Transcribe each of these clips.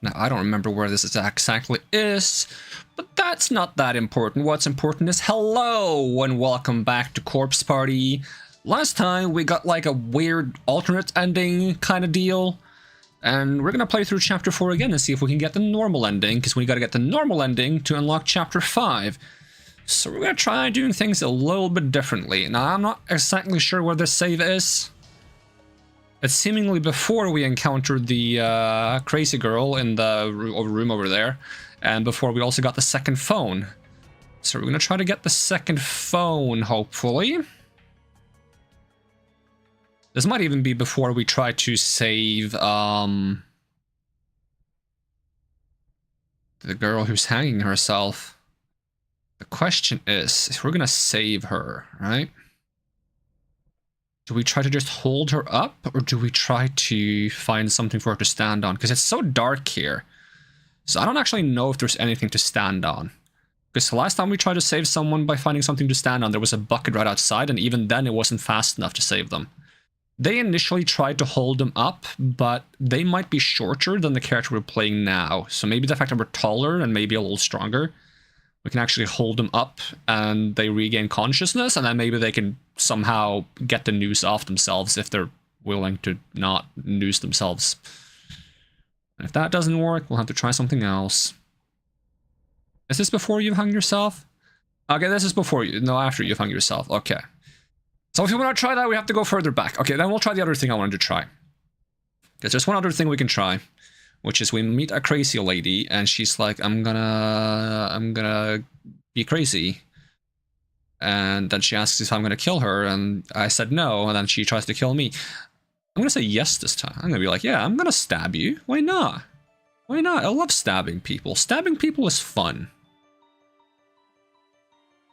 Now, I don't remember where this exactly is, but that's not that important. What's important is hello and welcome back to Corpse Party. Last time we got like a weird alternate ending kind of deal, and we're gonna play through chapter 4 again and see if we can get the normal ending, because we gotta get the normal ending to unlock chapter 5. So we're gonna try doing things a little bit differently. Now, I'm not exactly sure where this save is. It's seemingly before we encountered the crazy girl in the room over there, and before we also got the second phone. So we're gonna try to get the second phone, hopefully. This might even be before we try to save the girl who's hanging herself. The question is, if we're gonna save her, right? Do we try to just hold her up, or do we try to find something for her to stand on? Because it's so dark here. So I don't actually know if there's anything to stand on. Because the last time we tried to save someone by finding something to stand on, there was a bucket right outside, and even then it wasn't fast enough to save them. They initially tried to hold them up, but they might be shorter than the character we're playing now. So maybe the fact that we're taller and maybe a little stronger, we can actually hold them up and they regain consciousness, and then maybe they can somehow get the noose off themselves if they're willing to not noose themselves. And if that doesn't work, we'll have to try something else. Is this before you've hung yourself? Okay, this is before you. No, after you've hung yourself. Okay. So if you want to try that, we have to go further back. Okay, then we'll try the other thing I wanted to try. Because there's one other thing we can try, which is we meet a crazy lady, and she's like, I'm gonna be crazy. And then she asks if I'm gonna kill her, and I said no, and then she tries to kill me. I'm gonna say yes this time. I'm gonna be like, yeah, I'm gonna stab you. Why not? Why not? I love stabbing people. Stabbing people is fun.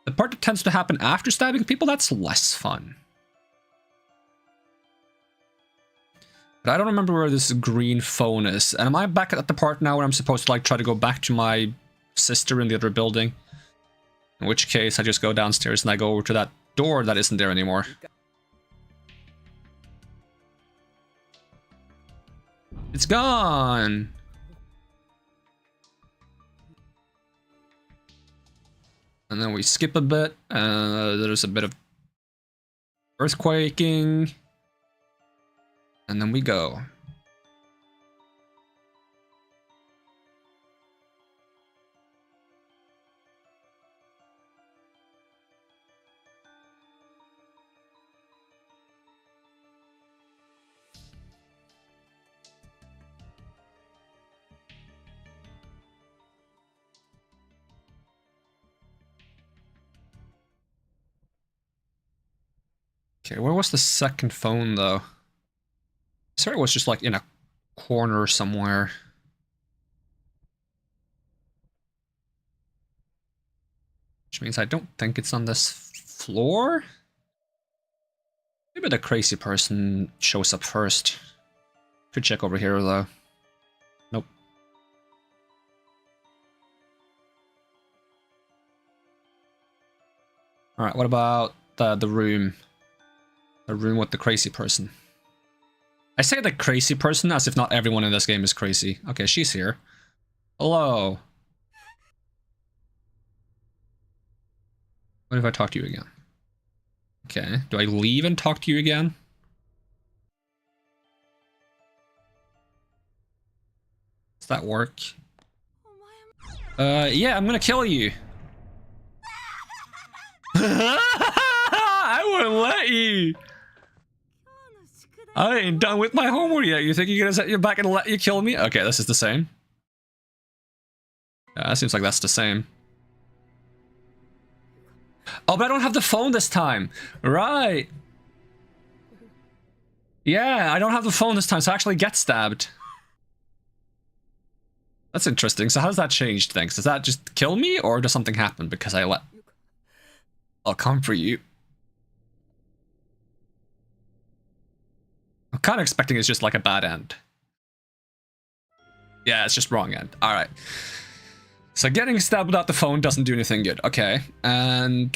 The part that tends to happen after stabbing people, that's less fun. But I don't remember where this green phone is. And am I back at the part now where I'm supposed to like try to go back to my sister in the other building? In which case I just go downstairs and I go over to that door that isn't there anymore. It's gone! And then we skip a bit, there's a bit of earthquaking, and then we go. Okay, where was the second phone, though? I swear it was just, like, in a corner somewhere. Which means I don't think it's on this floor? Maybe the crazy person shows up first. Could check over here, though. Nope. Alright, what about the room? The room with the crazy person. I say the crazy person as if not everyone in this game is crazy. Okay, she's here. Hello. What if I talk to you again? Okay, do I leave and talk to you again? Does that work? Yeah, I'm gonna kill you. I wouldn't let you. I ain't done with my homework yet. You think you're gonna set your back and let you kill me? Okay, this is the same. Yeah, that seems like that's the same. Oh, but I don't have the phone this time. Right. Yeah, I don't have the phone this time, so I actually get stabbed. That's interesting. So how does that change things? Does that just kill me, or does something happen because I let... I'll come for you. I'm kind of expecting it's just like a bad end. Yeah, it's just wrong end. Alright. So getting stabbed without the phone doesn't do anything good. Okay. And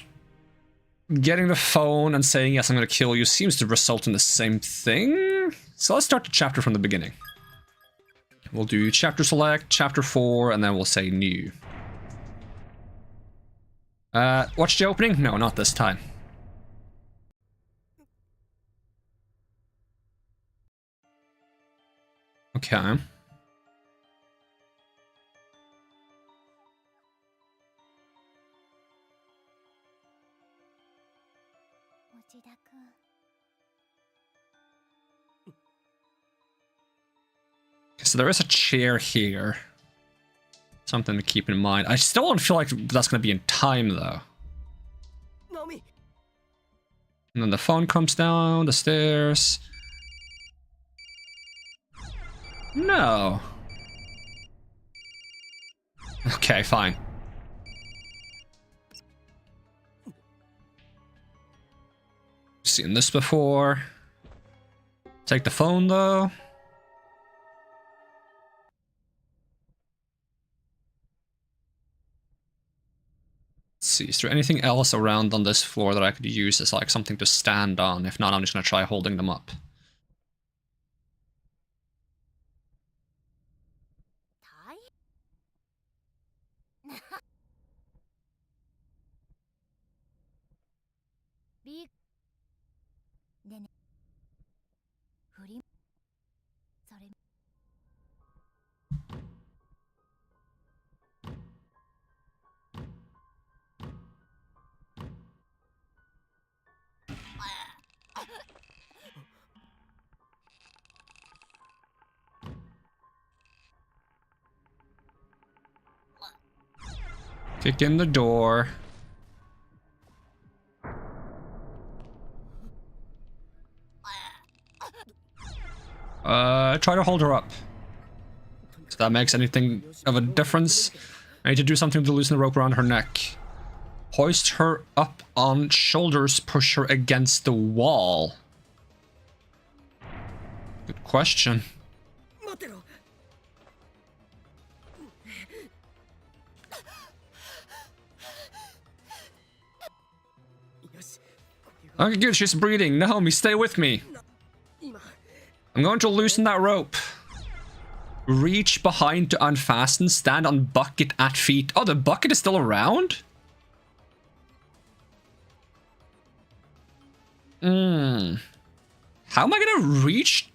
getting the phone and saying, yes, I'm going to kill you seems to result in the same thing. So let's start the chapter from the beginning. We'll do chapter select, chapter 4, and then we'll say new. Watch the opening? No, not this time. Okay. So there is a chair here. Something to keep in mind. I still don't feel like that's going to be in time, though. And then the phone comes down the stairs. No. Okay, fine. Seen this before. Take the phone, though. Let's see, is there anything else around on this floor that I could use as like something to stand on? If not, I'm just gonna try holding them up. Kick in the door. Try to hold her up. If that makes anything of a difference, I need to do something to loosen the rope around her neck. Hoist her up on shoulders, push her against the wall. Good question. Okay, good, she's breathing. Naomi, stay with me. I'm going to loosen that rope. Reach behind to unfasten. Stand on bucket at feet. Oh, the bucket is still around? How am I gonna reach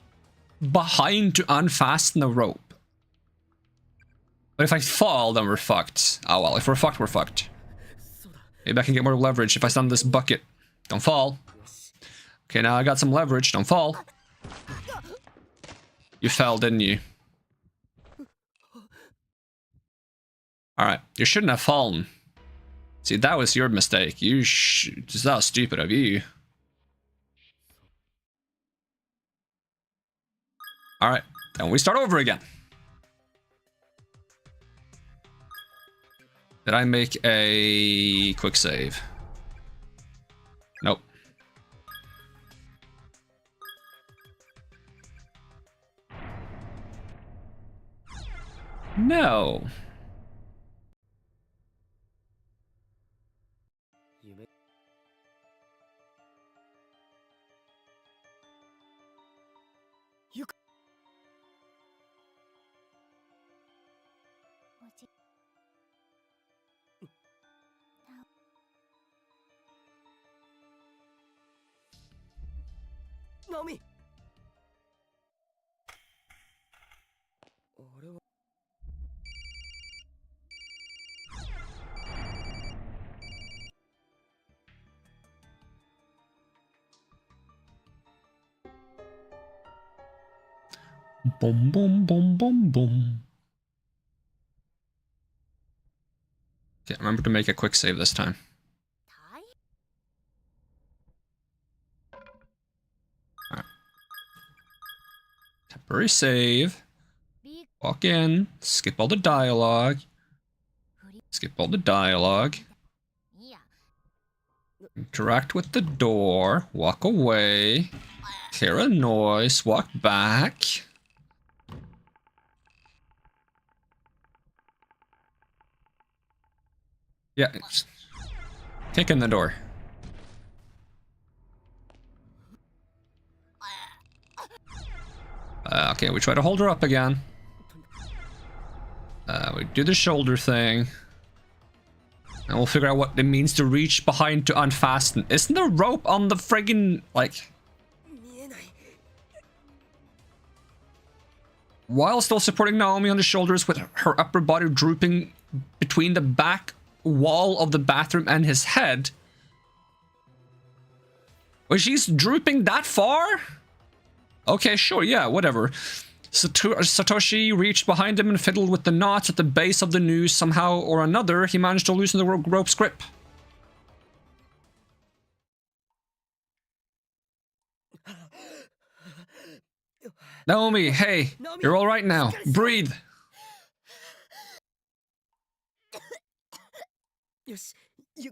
behind to unfasten the rope? But if I fall, then we're fucked. Oh well, if we're fucked, we're fucked. Maybe I can get more leverage if I stand on this bucket. Don't fall. Okay, now I got some leverage. Don't fall. You fell, didn't you? Alright, you shouldn't have fallen. See, that was your mistake. That was stupid of you. Alright, then we start over again. Did I make a quick save? Nope. No. Boom, boom, boom, boom, boom. Okay, remember to make a quick save this time. Alright. Temporary save. Walk in. Skip all the dialogue. Skip all the dialogue. Interact with the door. Walk away. Hear a noise. Walk back. Yeah. Kick in the door. Okay, we try to hold her up again. We do the shoulder thing. And we'll figure out what it means to reach behind to unfasten. Isn't there rope on the friggin', like... While still supporting Naomi on the shoulders with her upper body drooping between the back wall of the bathroom and his head. Wait, she's drooping that far? Okay, sure, yeah, whatever. Satoshi reached behind him and fiddled with the knots at the base of the noose. Somehow or another, he managed to loosen the rope's grip. Naomi, hey, you're all right now. Breathe.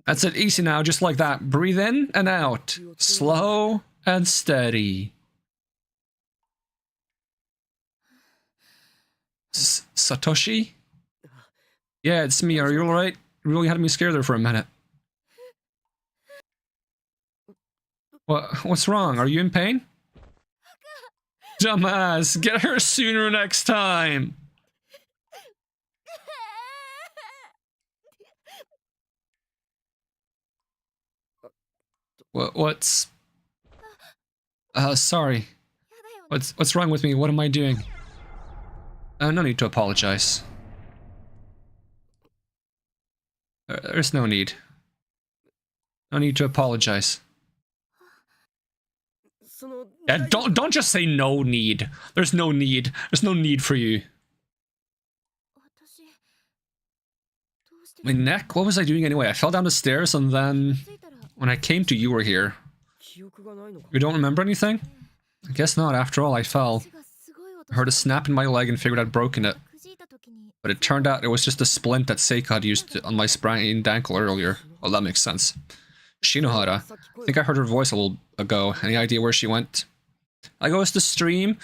That's it, easy now, just like that. Breathe in and out. Slow and steady. Satoshi? Yeah, it's me. Are you alright? You really had me scared there for a minute. What's wrong? Are you in pain? Dumbass, get her sooner next time. What's... sorry. What's wrong with me? What am I doing? No need to apologize. There's no need. No need to apologize. Yeah, don't just say no need. There's no need. There's no need for you. My neck? What was I doing anyway? I fell down the stairs and then... When I came to, you were here. You don't remember anything? I guess not. After all, I fell. I heard a snap in my leg and figured I'd broken it. But it turned out it was just a splint that Seika had used on my sprained ankle earlier. Well, that makes sense. Shinohara. I think I heard her voice a little ago. Any idea where she went? I goes to stream.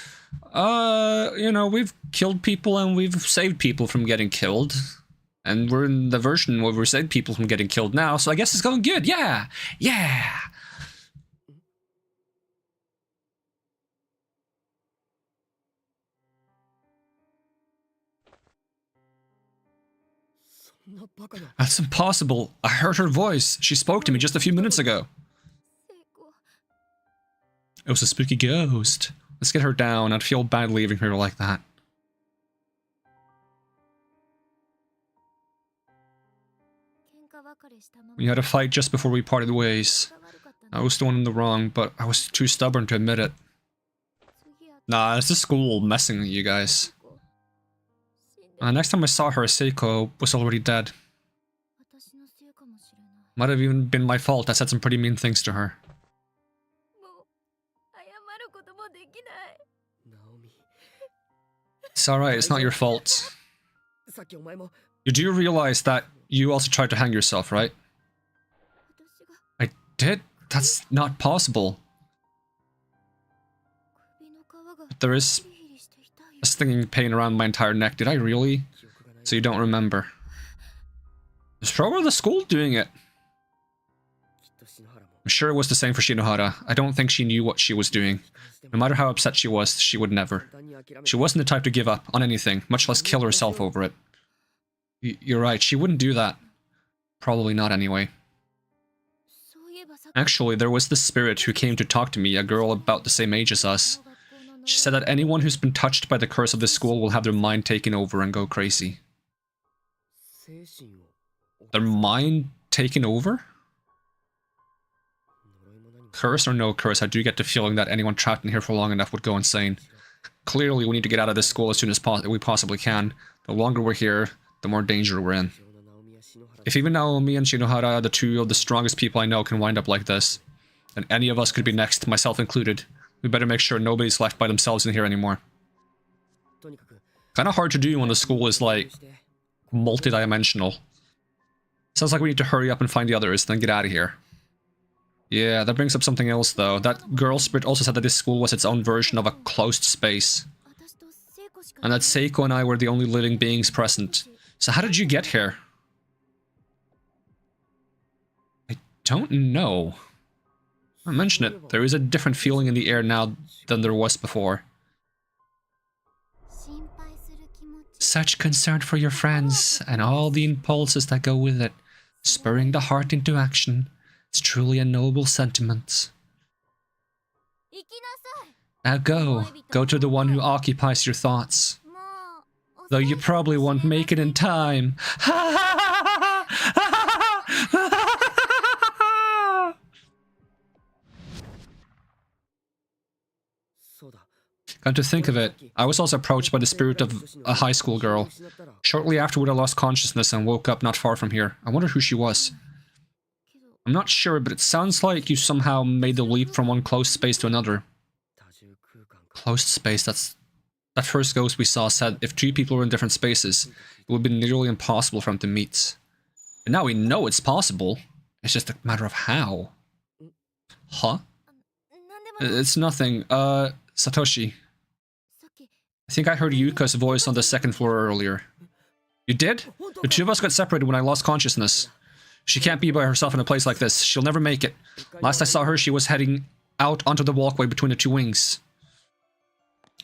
You know, we've killed people and we've saved people from getting killed. And we're in the version where we've saved people from getting killed now, so I guess it's going good. Yeah! Yeah! That's impossible. I heard her voice. She spoke to me just a few minutes ago. It was a spooky ghost. Let's get her down. I'd feel bad leaving her like that. We had a fight just before we parted ways. I was the one in the wrong, but I was too stubborn to admit it. Nah, it's the school messing with you guys. Next time I saw her, Seiko was already dead. Might have even been my fault. I said some pretty mean things to her. It's alright, it's not your fault. You do realize that you also tried to hang yourself, right? I did? That's not possible. But there is a stinging pain around my entire neck. Did I really? So you don't remember. It's probably the school doing it. I'm sure it was the same for Shinohara. I don't think she knew what she was doing. No matter how upset she was, she would never. She wasn't the type to give up on anything, much less kill herself over it. You're right, she wouldn't do that. Probably not anyway. Actually, there was this spirit who came to talk to me, a girl about the same age as us. She said that anyone who's been touched by the curse of this school will have their mind taken over and go crazy. Their mind taken over? Curse or no curse, I do get the feeling that anyone trapped in here for long enough would go insane. Clearly, we need to get out of this school as soon as we possibly can. The longer we're here, the more danger we're in. If even Naomi and Shinohara, the two of the strongest people I know, can wind up like this, then any of us could be next, myself included. We better make sure nobody's left by themselves in here anymore. Kinda hard to do when the school is, like, multi-dimensional. Sounds like we need to hurry up and find the others, then get out of here. Yeah, that brings up something else, though. That girl spirit also said that this school was its own version of a closed space. And that Seiko and I were the only living beings present. So how did you get here? I don't know. I mention it, there is a different feeling in the air now than there was before. Such concern for your friends and all the impulses that go with it, spurring the heart into action. It's truly a noble sentiment. Now go. Go to the one who occupies your thoughts. Though you probably won't make it in time. Come to think of it, I was also approached by the spirit of a high school girl. Shortly afterward I lost consciousness and woke up not far from here. I wonder who she was. I'm not sure, but it sounds like you somehow made the leap from one closed space to another. Closed space, that first ghost we saw said if two people were in different spaces, it would be nearly impossible for them to meet. And now we know it's possible. It's just a matter of how. Huh? It's nothing. Satoshi. I think I heard Yuka's voice on the second floor earlier. You did? The two of us got separated when I lost consciousness. She can't be by herself in a place like this. She'll never make it. Last I saw her, she was heading out onto the walkway between the two wings.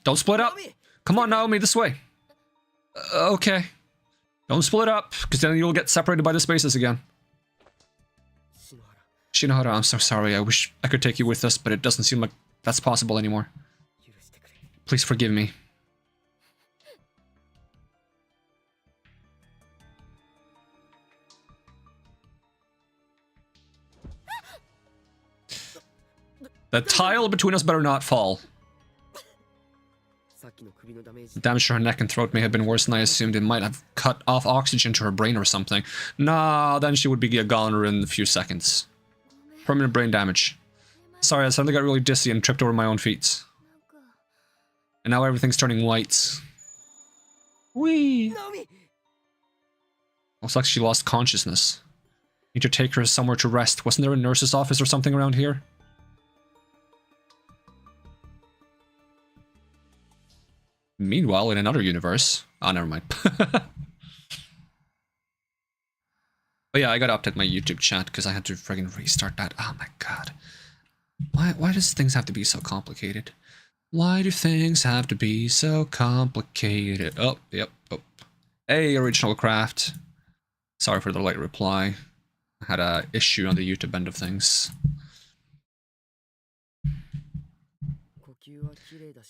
Don't split up! Come on, Naomi, this way! Okay. Don't split up, because then you'll get separated by the spaces again. Shinohara, I'm so sorry. I wish I could take you with us, but it doesn't seem like that's possible anymore. Please forgive me. The tile between us better not fall. The damage to her neck and throat may have been worse than I assumed. It might have cut off oxygen to her brain or something. Nah, then she would be a goner in a few seconds. Permanent brain damage. Sorry, I suddenly got really dizzy and tripped over my own feet. And now everything's turning white. Whee! Looks like she lost consciousness. Need to take her somewhere to rest. Wasn't there a nurse's office or something around here? Meanwhile, in another universe... Oh, never mind. But yeah, I gotta update my YouTube chat because I had to friggin' restart that. Oh my god. Why does things have to be so complicated? Why do things have to be so complicated? Oh, yep. Oh. Hey, original craft. Sorry for the late reply. I had a issue on the YouTube end of things.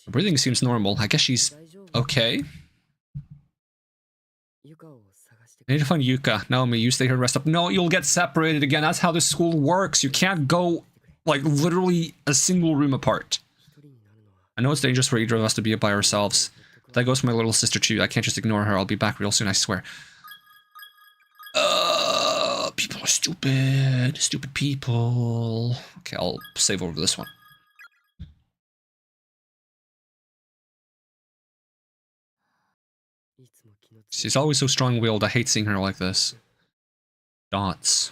Breathing seems normal. I guess she's okay. I need to find Yuka. Naomi, you stay here and rest up. No, you'll get separated again. That's how this school works. You can't go, like, literally a single room apart. I know it's dangerous for either of us to be by ourselves. But that goes for my little sister too. I can't just ignore her. I'll be back real soon, I swear. People are stupid. Stupid people. Okay, I'll save over this one. She's always so strong-willed. I hate seeing her like this. Dots.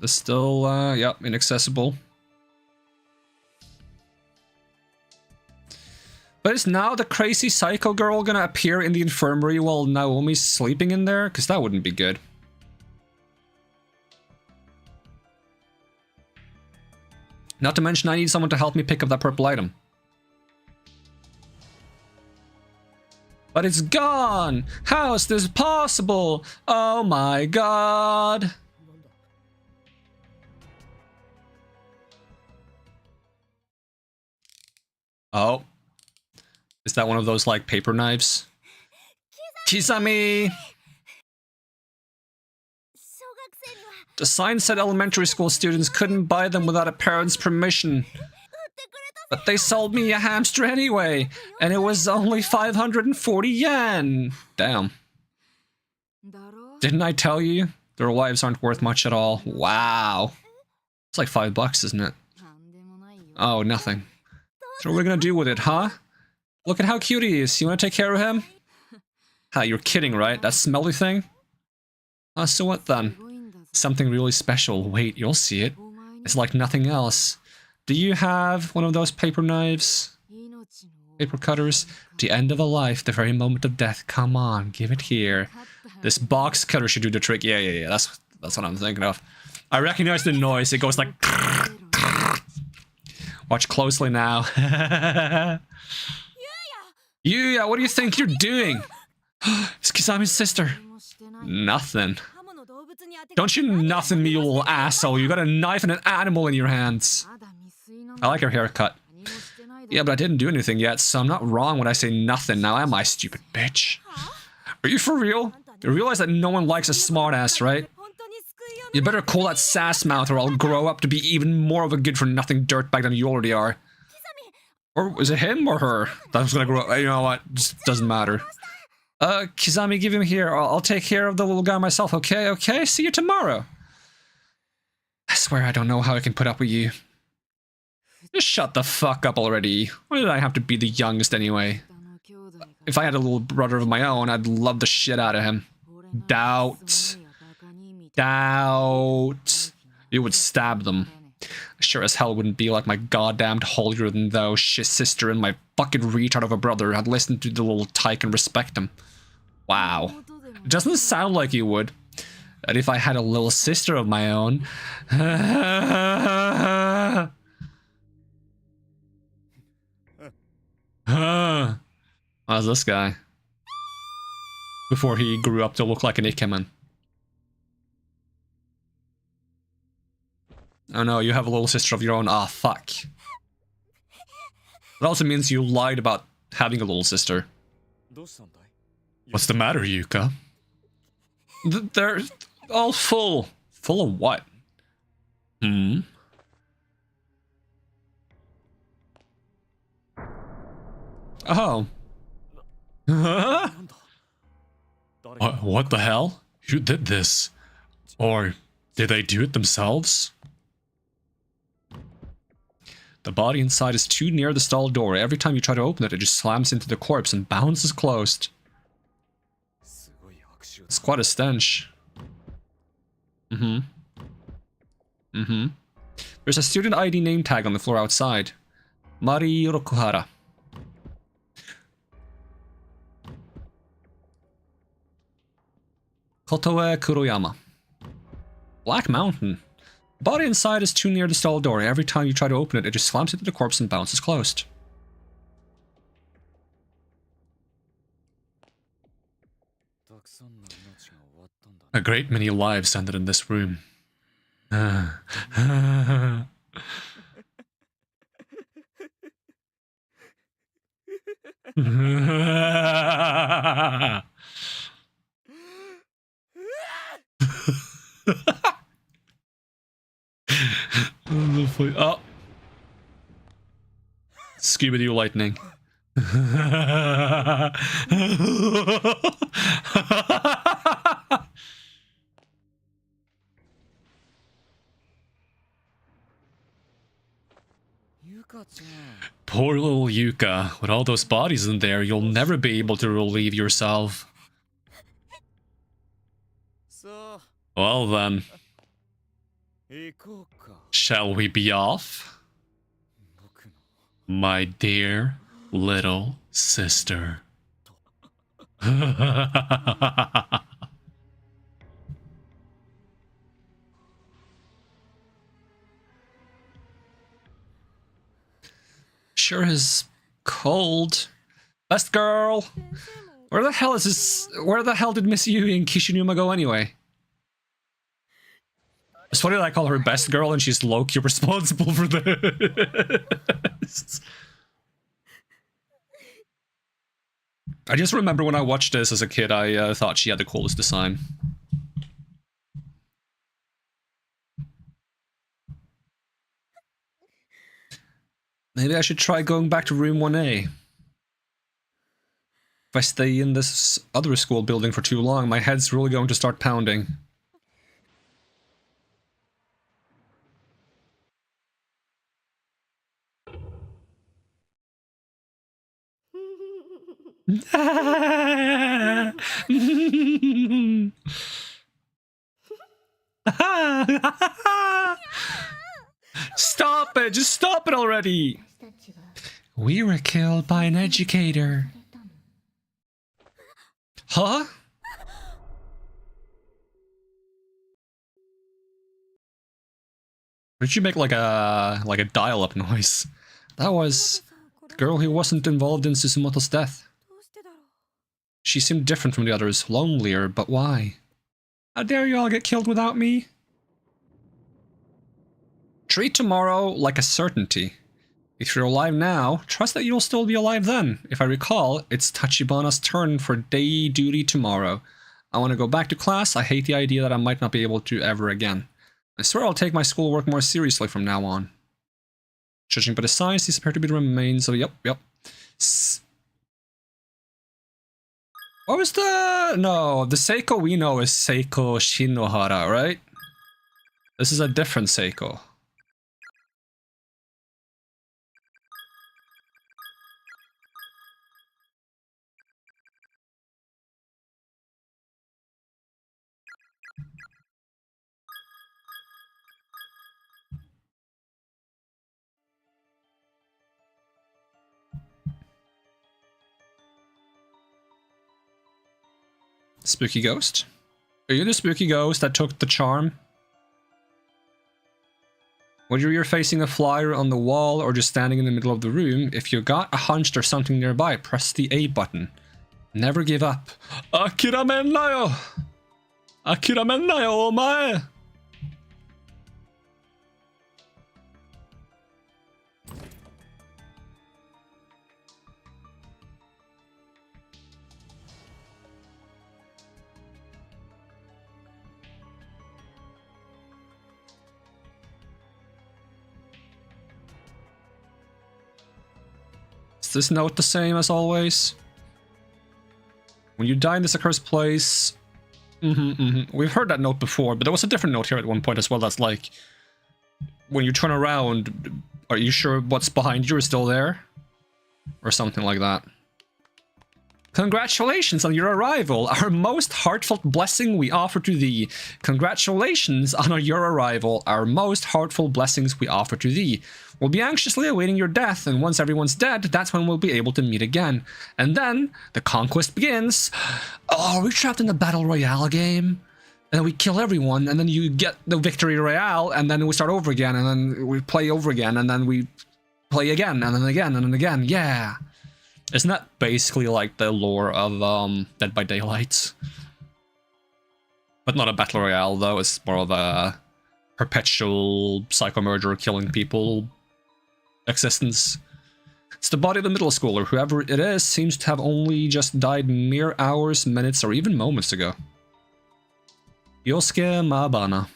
It's still, yep, inaccessible. But is now the crazy psycho girl gonna appear in the infirmary while Naomi's sleeping in there? Because that wouldn't be good. Not to mention I need someone to help me pick up that purple item. But it's gone! How is this possible? Oh my god! Oh. Is that one of those, like, paper knives? Kisame! The sign said elementary school students couldn't buy them without a parent's permission. But they sold me a hamster anyway, and it was only 540 yen! Damn. Didn't I tell you? Their lives aren't worth much at all. Wow. It's like $5, isn't it? Oh, nothing. So what are we gonna do with it, huh? Look at how cute he is. You wanna take care of him? Ha, you're kidding, right? That smelly thing? So what then? Something really special. Wait, you'll see it. It's like nothing else. Do you have one of those paper knives? paper cutters. The end of a life, the very moment of death. Come on, give it here. This box cutter should do the trick. Yeah. That's what I'm thinking of. I recognize the noise. It goes like. Watch closely now. Yuya, what do you think you're doing? It's Kisami's sister. Nothing. Don't you nothing me, you little asshole. You got a knife and an animal in your hands. I like her haircut. Yeah, but I didn't do anything yet, so I'm not wrong when I say nothing now, am I, stupid bitch? Are you for real? You realize that no one likes a smartass, right? You better cool that sass mouth or I'll grow up to be even more of a good-for-nothing dirtbag than you already are. Or is it him or her? That's gonna grow up. You know what? Just doesn't matter. Kizami, give him here. I'll take care of the little guy myself, okay? Okay? See you tomorrow. I swear I don't know how I can put up with you. Just shut the fuck up already. Why did I have to be the youngest anyway? If I had a little brother of my own, I'd love the shit out of him. Doubt. You would stab them. Sure as hell wouldn't be like my goddamned holier-than-thou shit sister and my fucking retard of a brother. I'd listen to the little tyke and respect him. Wow. It doesn't sound like you would. And if I had a little sister of my own... How's this guy? Before he grew up to look like an Ikemen. Oh no, you have a little sister of your own. Ah, fuck. It also means you lied about having a little sister. What's the matter, Yuka? They're all full. Full of what? Hmm? Oh. What the hell? Who did this? Or did they do it themselves? The body inside is too near the stall door. Every time you try to open it, it just slams into the corpse and bounces closed. It's quite a stench. There's a student ID name tag on the floor outside. Mari Rokuhara. Kotoe Kuroyama. Black Mountain. The body inside is too near the stall door. Every time you try to open it, it just slams into the corpse and bounces closed. A great many lives ended in this room. Oh. Scooby-Doo lightning. Poor little Yuka. With all those bodies in there, you'll never be able to relieve yourself. Well then. Shall we be off? My dear little sister. Sure is cold. Best girl! Where the hell is this? Where the hell did Miss Yui and Kishinuma go anyway? It's funny that I call her best girl and she's low-key responsible for this. I just remember when I watched this as a kid, I thought she had the coolest design. Maybe I should try going back to room 1A. If I stay in this other school building for too long, my head's really going to start pounding. Stop it! Just stop it already! We were killed by an educator. Huh? Did you make like a dial-up noise? That was the girl who wasn't involved in Susumoto's death. She seemed different from the others, lonelier, but why? How dare you all get killed without me? Treat tomorrow like a certainty. If you're alive now, trust that you'll still be alive then. If I recall, it's Tachibana's turn for day duty tomorrow. I want to go back to class. I hate the idea that I might not be able to ever again. I swear I'll take my schoolwork more seriously from now on. Judging by the signs, these appear to be the remains of... Yep. What was the... No, the Seiko we know is Seiko Shinohara, right? This is a different Seiko. Spooky ghost? Are you the spooky ghost that took the charm? Whether you're facing a flyer on the wall or just standing in the middle of the room, if you got a hunch there's something nearby, press the A button. Never give up. Akiramennayo! Akiramennayo, omae! Is this note the same as always? When you die in this accursed place... We've heard that note before, but there was a different note here at one point as well that's like... When you turn around, are you sure what's behind you is still there? Or something like that. Congratulations on your arrival, our most heartfelt blessing we offer to thee. Congratulations on your arrival, our most heartfelt blessings we offer to thee. We'll be anxiously awaiting your death, and once everyone's dead, that's when we'll be able to meet again. And then, the conquest begins. Oh, are we trapped in the Battle Royale game? And then we kill everyone, and then you get the Victory Royale, and then we start over again, and then we play over again, and then we play again, and then again, and then again. Yeah. Isn't that basically like the lore of Dead by Daylight? But not a battle royale though, it's more of a perpetual psycho murderer killing people existence. It's the body of the middle schooler, whoever it is seems to have only just died mere hours, minutes, or even moments ago. Yosuke Mabana.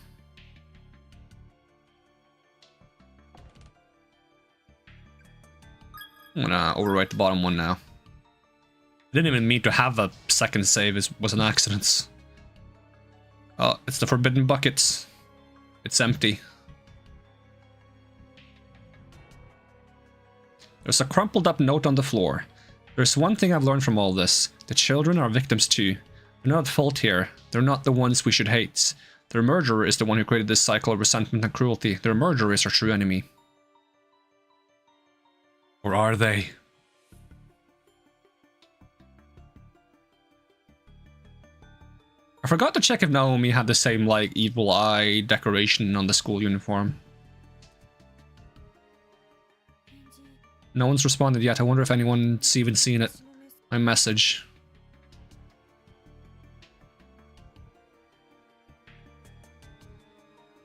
I'm gonna overwrite the bottom one now. I didn't even mean to have a second save, it was an accident. Oh, it's the forbidden bucket. It's empty. There's a crumpled up note on the floor. There's one thing I've learned from all this. The children are victims too. They're not at fault here. They're not the ones we should hate. Their murderer is the one who created this cycle of resentment and cruelty. Their murderer is our true enemy. Or are they? I forgot to check if Naomi had the same, like, evil eye decoration on the school uniform. No one's responded yet. I wonder if anyone's even seen it. My message.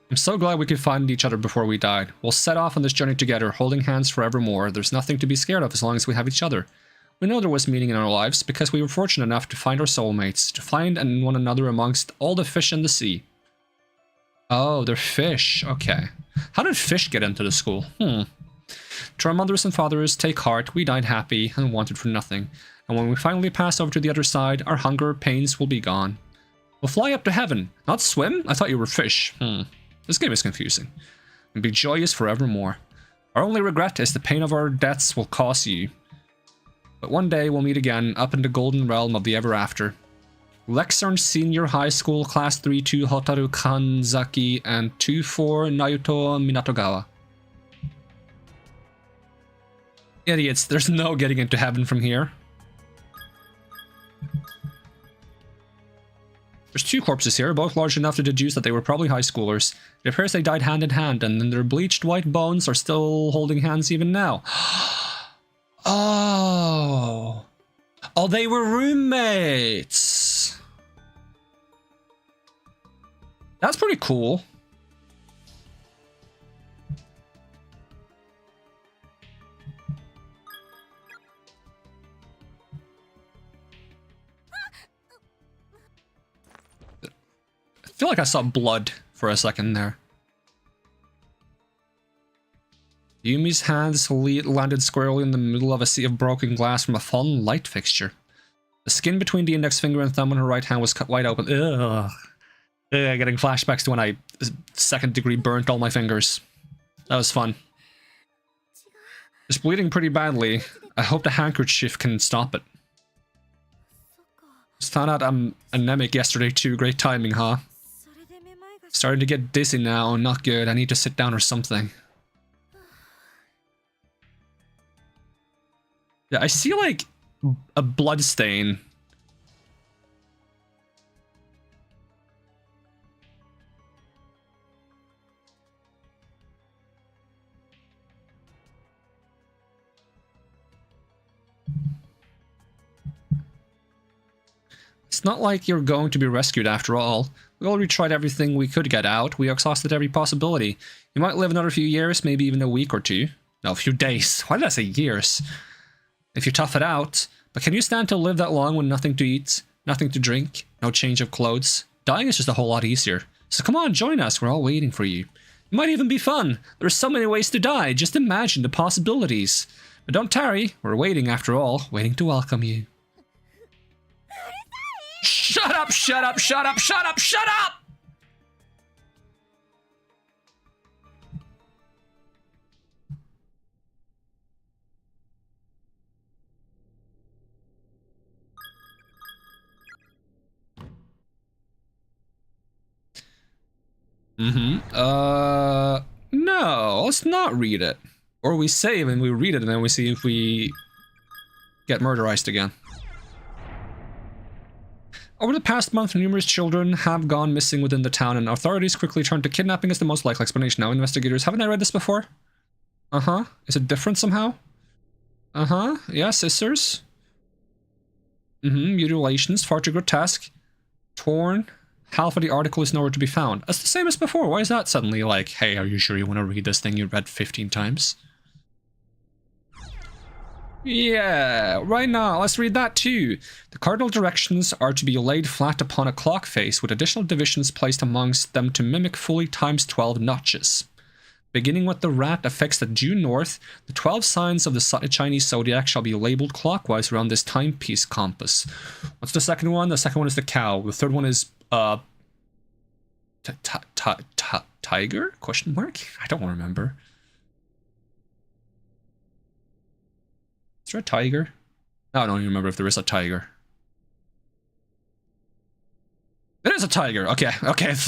I'm so glad we could find each other before we died. We'll set off on this journey together, holding hands forevermore. There's nothing to be scared of as long as we have each other. We know there was meaning in our lives because we were fortunate enough to find our soulmates, to find one another amongst all the fish in the sea. Oh, they're fish. Okay. How did fish get into the school? To our mothers and fathers, take heart. We died happy and wanted for nothing. And when we finally pass over to the other side, our hunger, pains will be gone. We'll fly up to heaven. Not swim? I thought you were fish. This game is confusing. And be joyous forevermore. Our only regret is the pain of our deaths will cause you. But one day we'll meet again up in the golden realm of the ever after. Lexern Senior High School Class 3-2 Hotaru Kanzaki and 2-4 Naruto Minatogawa. Idiots, there's no getting into heaven from here. There's 2 corpses here, both large enough to deduce that they were probably high schoolers. It appears they died hand in hand, and then their bleached white bones are still holding hands even now. Oh. Oh, they were roommates. That's pretty cool. I feel like I saw blood for a second there. Yumi's hands landed squarely in the middle of a sea of broken glass from a fallen light fixture. The skin between the index finger and thumb on her right hand was cut wide open. Ugh. Getting flashbacks to when I second degree burnt all my fingers. That was fun. It's bleeding pretty badly. I hope the handkerchief can stop it. Just found out I'm anemic yesterday too. Great timing, huh? Starting to get dizzy now. Not good. I need to sit down or something. Yeah, I see like a blood stain. It's not like you're going to be rescued after all. We already tried everything we could get out. We exhausted every possibility. You might live another few years, maybe even a week or two. No, a few days. Why did I say years? If you tough it out. But can you stand to live that long with nothing to eat, nothing to drink, no change of clothes? Dying is just a whole lot easier. So come on, join us. We're all waiting for you. It might even be fun. There are so many ways to die. Just imagine the possibilities. But don't tarry. We're waiting after all. Waiting to welcome you. Shut up, shut up, shut up, shut up, shut up! No, let's not read it. Or we save and we read it and then we see if we get murderized again. Over the past month, numerous children have gone missing within the town, and authorities quickly turned to kidnapping as the most likely explanation. Now, investigators, haven't I read this before? Uh-huh. Is it different somehow? Uh-huh. Yeah, sisters. Mutilations, far too grotesque. Torn. Half of the article is nowhere to be found. That's the same as before. Why is that suddenly like, hey, are you sure you want to read this thing you read 15 times? Yeah, right now, let's read that too. The cardinal directions are to be laid flat upon a clock face, with additional divisions placed amongst them to mimic fully times 12 notches. Beginning with the rat affixed at due north, the 12 signs of the Chinese zodiac shall be labeled clockwise around this timepiece compass. What's the second one? The second one is the cow. The third one is, tiger? Question mark? I don't remember. Is there a tiger? I don't even remember if there is a tiger. There is a tiger. Okay.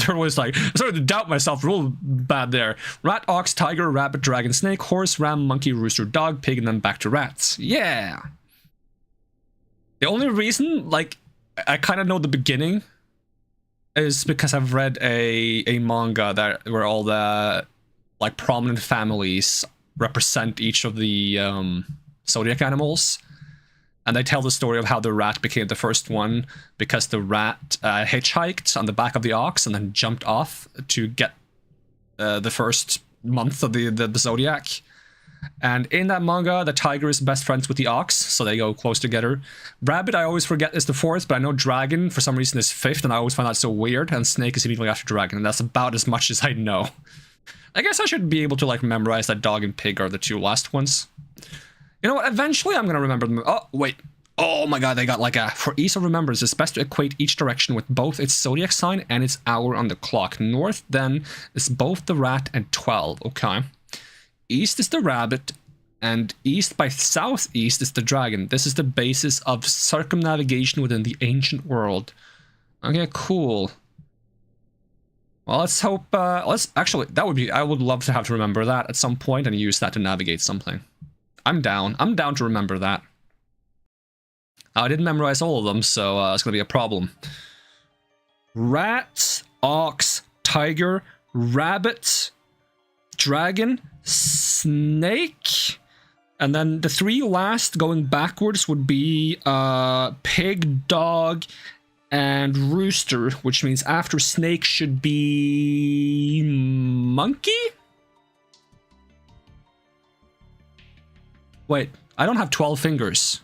There was like, I started to doubt myself real bad there. Rat, ox, tiger, rabbit, dragon, snake, horse, ram, monkey, rooster, dog, pig, and then back to rats. Yeah. The only reason, like, I kind of know the beginning is because I've read a manga that where all the like prominent families represent each of the zodiac animals, and they tell the story of how the rat became the first one because the rat hitchhiked on the back of the ox and then jumped off to get the first month of the zodiac. And in that manga, the tiger is best friends with the ox, so they go close together. Rabbit, I always forget, is the fourth, but I know dragon, for some reason, is fifth, and I always find that so weird, and snake is immediately after dragon, and that's about as much as I know. I guess I should be able to, like, memorize that dog and pig are the two last ones. You know what, eventually I'm gonna remember them. Oh, wait. Oh my god, they got like a... For ease of remembrance, it's best to equate each direction with both its zodiac sign and its hour on the clock. North, then, is both the rat and 12. Okay. East is the rabbit, and east by southeast is the dragon. This is the basis of circumnavigation within the ancient world. Okay, cool. Well, let's hope, let's, actually, that would be, I would love to have to remember that at some point and use that to navigate something. I'm down. I'm down to remember that. I didn't memorize all of them, so it's gonna be a problem. Rat, ox, tiger, rabbit, dragon, snake, and then the 3 last going backwards would be pig, dog, and rooster, which means after snake should be monkey? Wait, I don't have 12 fingers.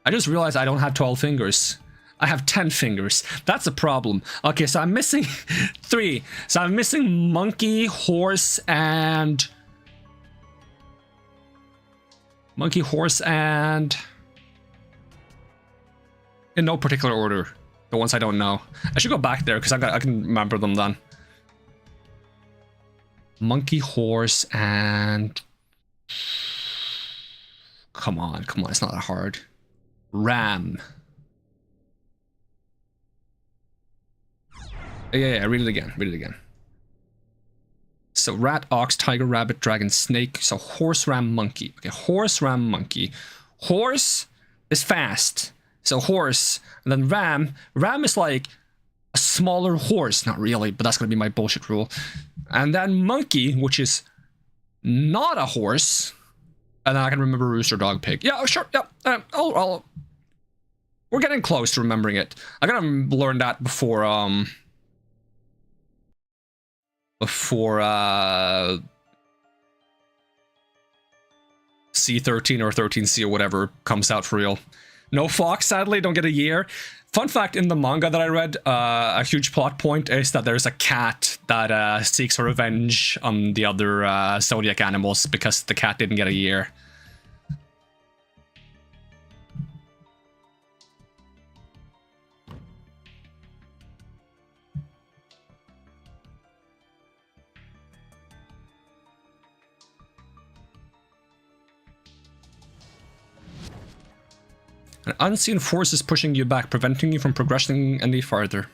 I just realized I don't have 12 fingers. I have 10 fingers. That's a problem. Okay, so I'm missing 3. So I'm missing monkey, horse, and... Monkey, horse, and... In no particular order. The ones I don't know. I should go back there because I can remember them then. Monkey, horse, and... Come on, it's not that hard. Ram. Yeah, read it again. So rat, ox, tiger, rabbit, dragon, snake. So horse, ram, monkey. Okay, horse, ram, monkey. Horse is fast. So horse, and then ram. Ram is like a smaller horse. Not really, but that's going to be my bullshit rule. And then monkey, which is not a horse. And then I can remember rooster, dog, pig. Yeah, sure, yeah. We're getting close to remembering it. I gotta learn that before C13 or 13C or whatever comes out for real. No fox, sadly, don't get a year. Fun fact, in the manga that I read, a huge plot point is that there's a cat that seeks revenge on the other zodiac animals because the cat didn't get a year. An unseen force is pushing you back, preventing you from progressing any farther.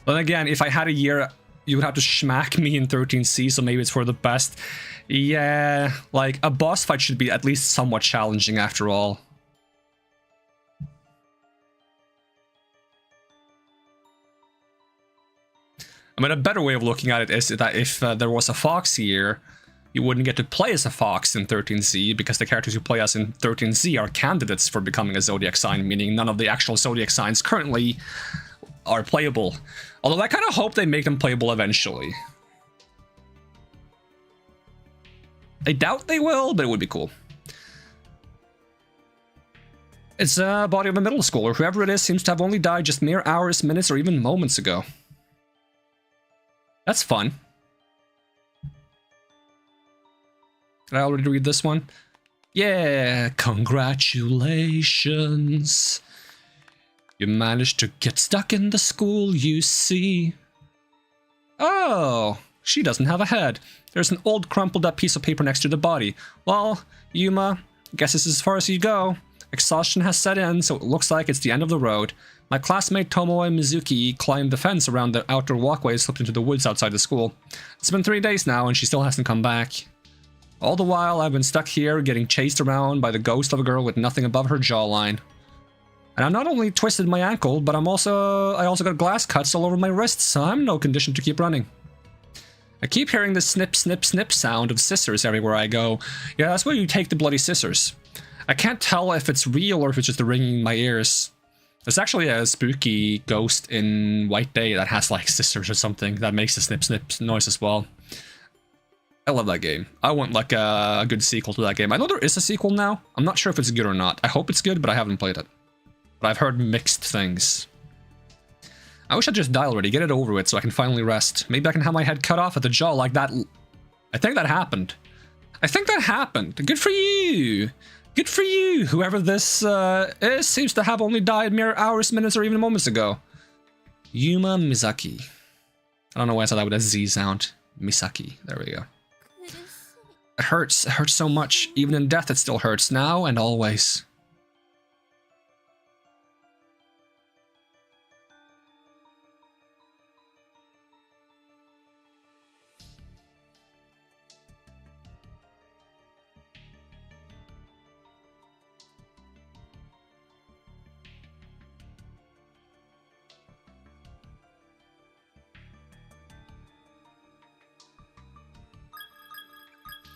But again, if I had a year, you would have to smack me in 13C, so maybe it's for the best. Yeah, like, a boss fight should be at least somewhat challenging after all. I mean, a better way of looking at it is that if there was a fox here, you wouldn't get to play as a fox in 13Z, because the characters you play as in 13Z are candidates for becoming a zodiac sign, meaning none of the actual zodiac signs currently are playable. Although I kind of hope they make them playable eventually. I doubt they will, but it would be cool. It's a body of a middle schooler. Whoever it is seems to have only died just mere hours, minutes, or even moments ago. That's fun. Did I already read this one? Yeah, congratulations. You managed to get stuck in the school, you see. Oh, she doesn't have a head. There's an old crumpled up piece of paper next to the body. Well, Yuma, guess this is as far as you go. Exhaustion has set in, so it looks like it's the end of the road. My classmate Tomoe Mizuki climbed the fence around the outer walkway and slipped into the woods outside the school. It's been 3 days now and she still hasn't come back. All the while, I've been stuck here, getting chased around by the ghost of a girl with nothing above her jawline. And I've not only twisted my ankle, but I also got glass cuts all over my wrists, so I'm in no condition to keep running. I keep hearing the snip, snip, snip sound of scissors everywhere I go. Yeah, that's where you take the bloody scissors. I can't tell if it's real or if it's just ringing in my ears. There's actually a spooky ghost in White Day that has like scissors or something that makes the snip, snip noise as well. I love that game. I want like a good sequel to that game. I know there is a sequel now. I'm not sure if it's good or not. I hope it's good, but I haven't played it. But I've heard mixed things. I wish I'd just die already, get it over with so I can finally rest. Maybe I can have my head cut off at the jaw like that. I think that happened. Good for you. Good for you. Whoever this is seems to have only died mere hours, minutes, or even moments ago. Yuma Misaki. I don't know why I said that with a Z sound. Misaki. There we go. It hurts. It hurts so much. Even in death, it still hurts. Now and always.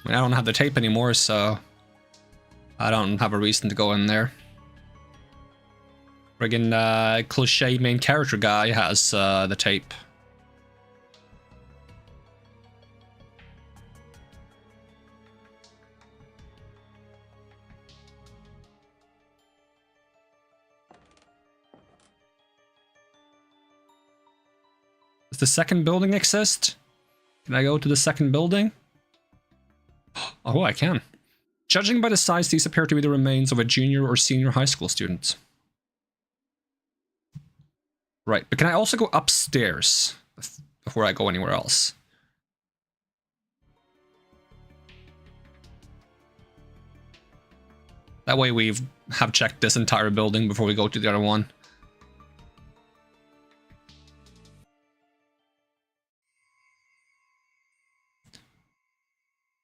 I mean, I don't have the tape anymore, so I don't have a reason to go in there. Friggin' cliche main character guy has the tape. Does the second building exist? Can I go to the second building? Oh, I can. Judging by the size, these appear to be the remains of a junior or senior high school student. Right, but can I also go upstairs before I go anywhere else? That way we have checked this entire building before we go to the other one.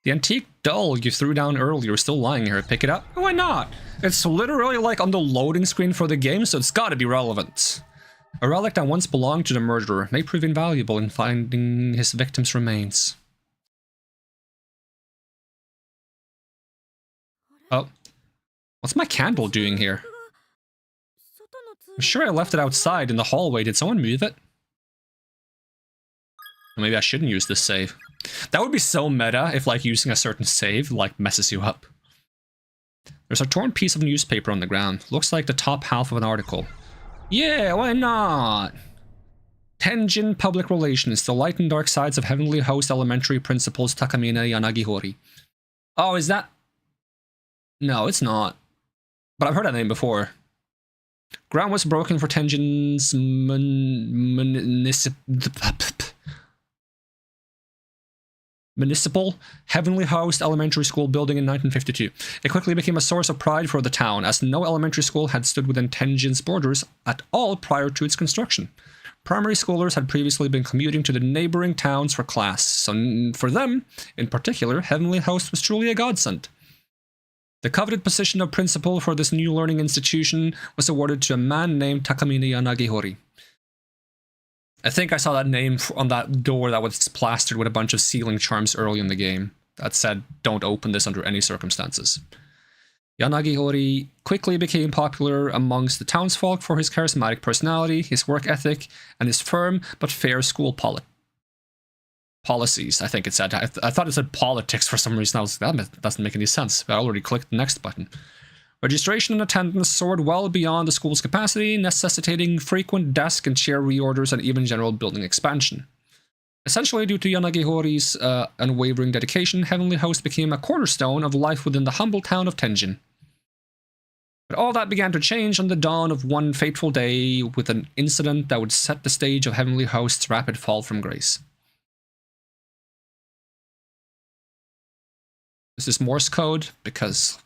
The antique doll you threw down earlier is still lying here. Pick it up? Why not? It's literally like on the loading screen for the game, so it's gotta be relevant. A relic that once belonged to the murderer may prove invaluable in finding his victim's remains. Oh. What's my candle doing here? I'm sure I left it outside in the hallway. Did someone move it? Or maybe I shouldn't use this save. That would be so meta if, like, using a certain save, like, messes you up. There's a torn piece of newspaper on the ground. Looks like the top half of an article. Yeah, why not? Tenjin Public Relations, the light and dark sides of Heavenly Host Elementary Principals Takamine Yanagihori. Oh, is that... No, it's not. But I've heard that name before. Ground was broken for Tenjin's municipal Heavenly Host Elementary School building in 1952. It quickly became a source of pride for the town, as no elementary school had stood within Tenjin's borders at all prior to its construction. Primary schoolers had previously been commuting to the neighboring towns for class, so for them, in particular, Heavenly Host was truly a godsend. The coveted position of principal for this new learning institution was awarded to a man named Takamine Yanagihori. I think I saw that name on that door that was plastered with a bunch of sealing charms early in the game that said, don't open this under any circumstances. Yanagihori quickly became popular amongst the townsfolk for his charismatic personality, his work ethic, and his firm but fair school policies, I think it said. I thought it said politics for some reason. I was like, that doesn't make any sense. But I already clicked the next button. Registration and attendance soared well beyond the school's capacity, necessitating frequent desk and chair reorders and even general building expansion. Essentially, due to Yanagihori's unwavering dedication, Heavenly Host became a cornerstone of life within the humble town of Tenjin. But all that began to change on the dawn of one fateful day with an incident that would set the stage of Heavenly Host's rapid fall from grace. This is Morse code, because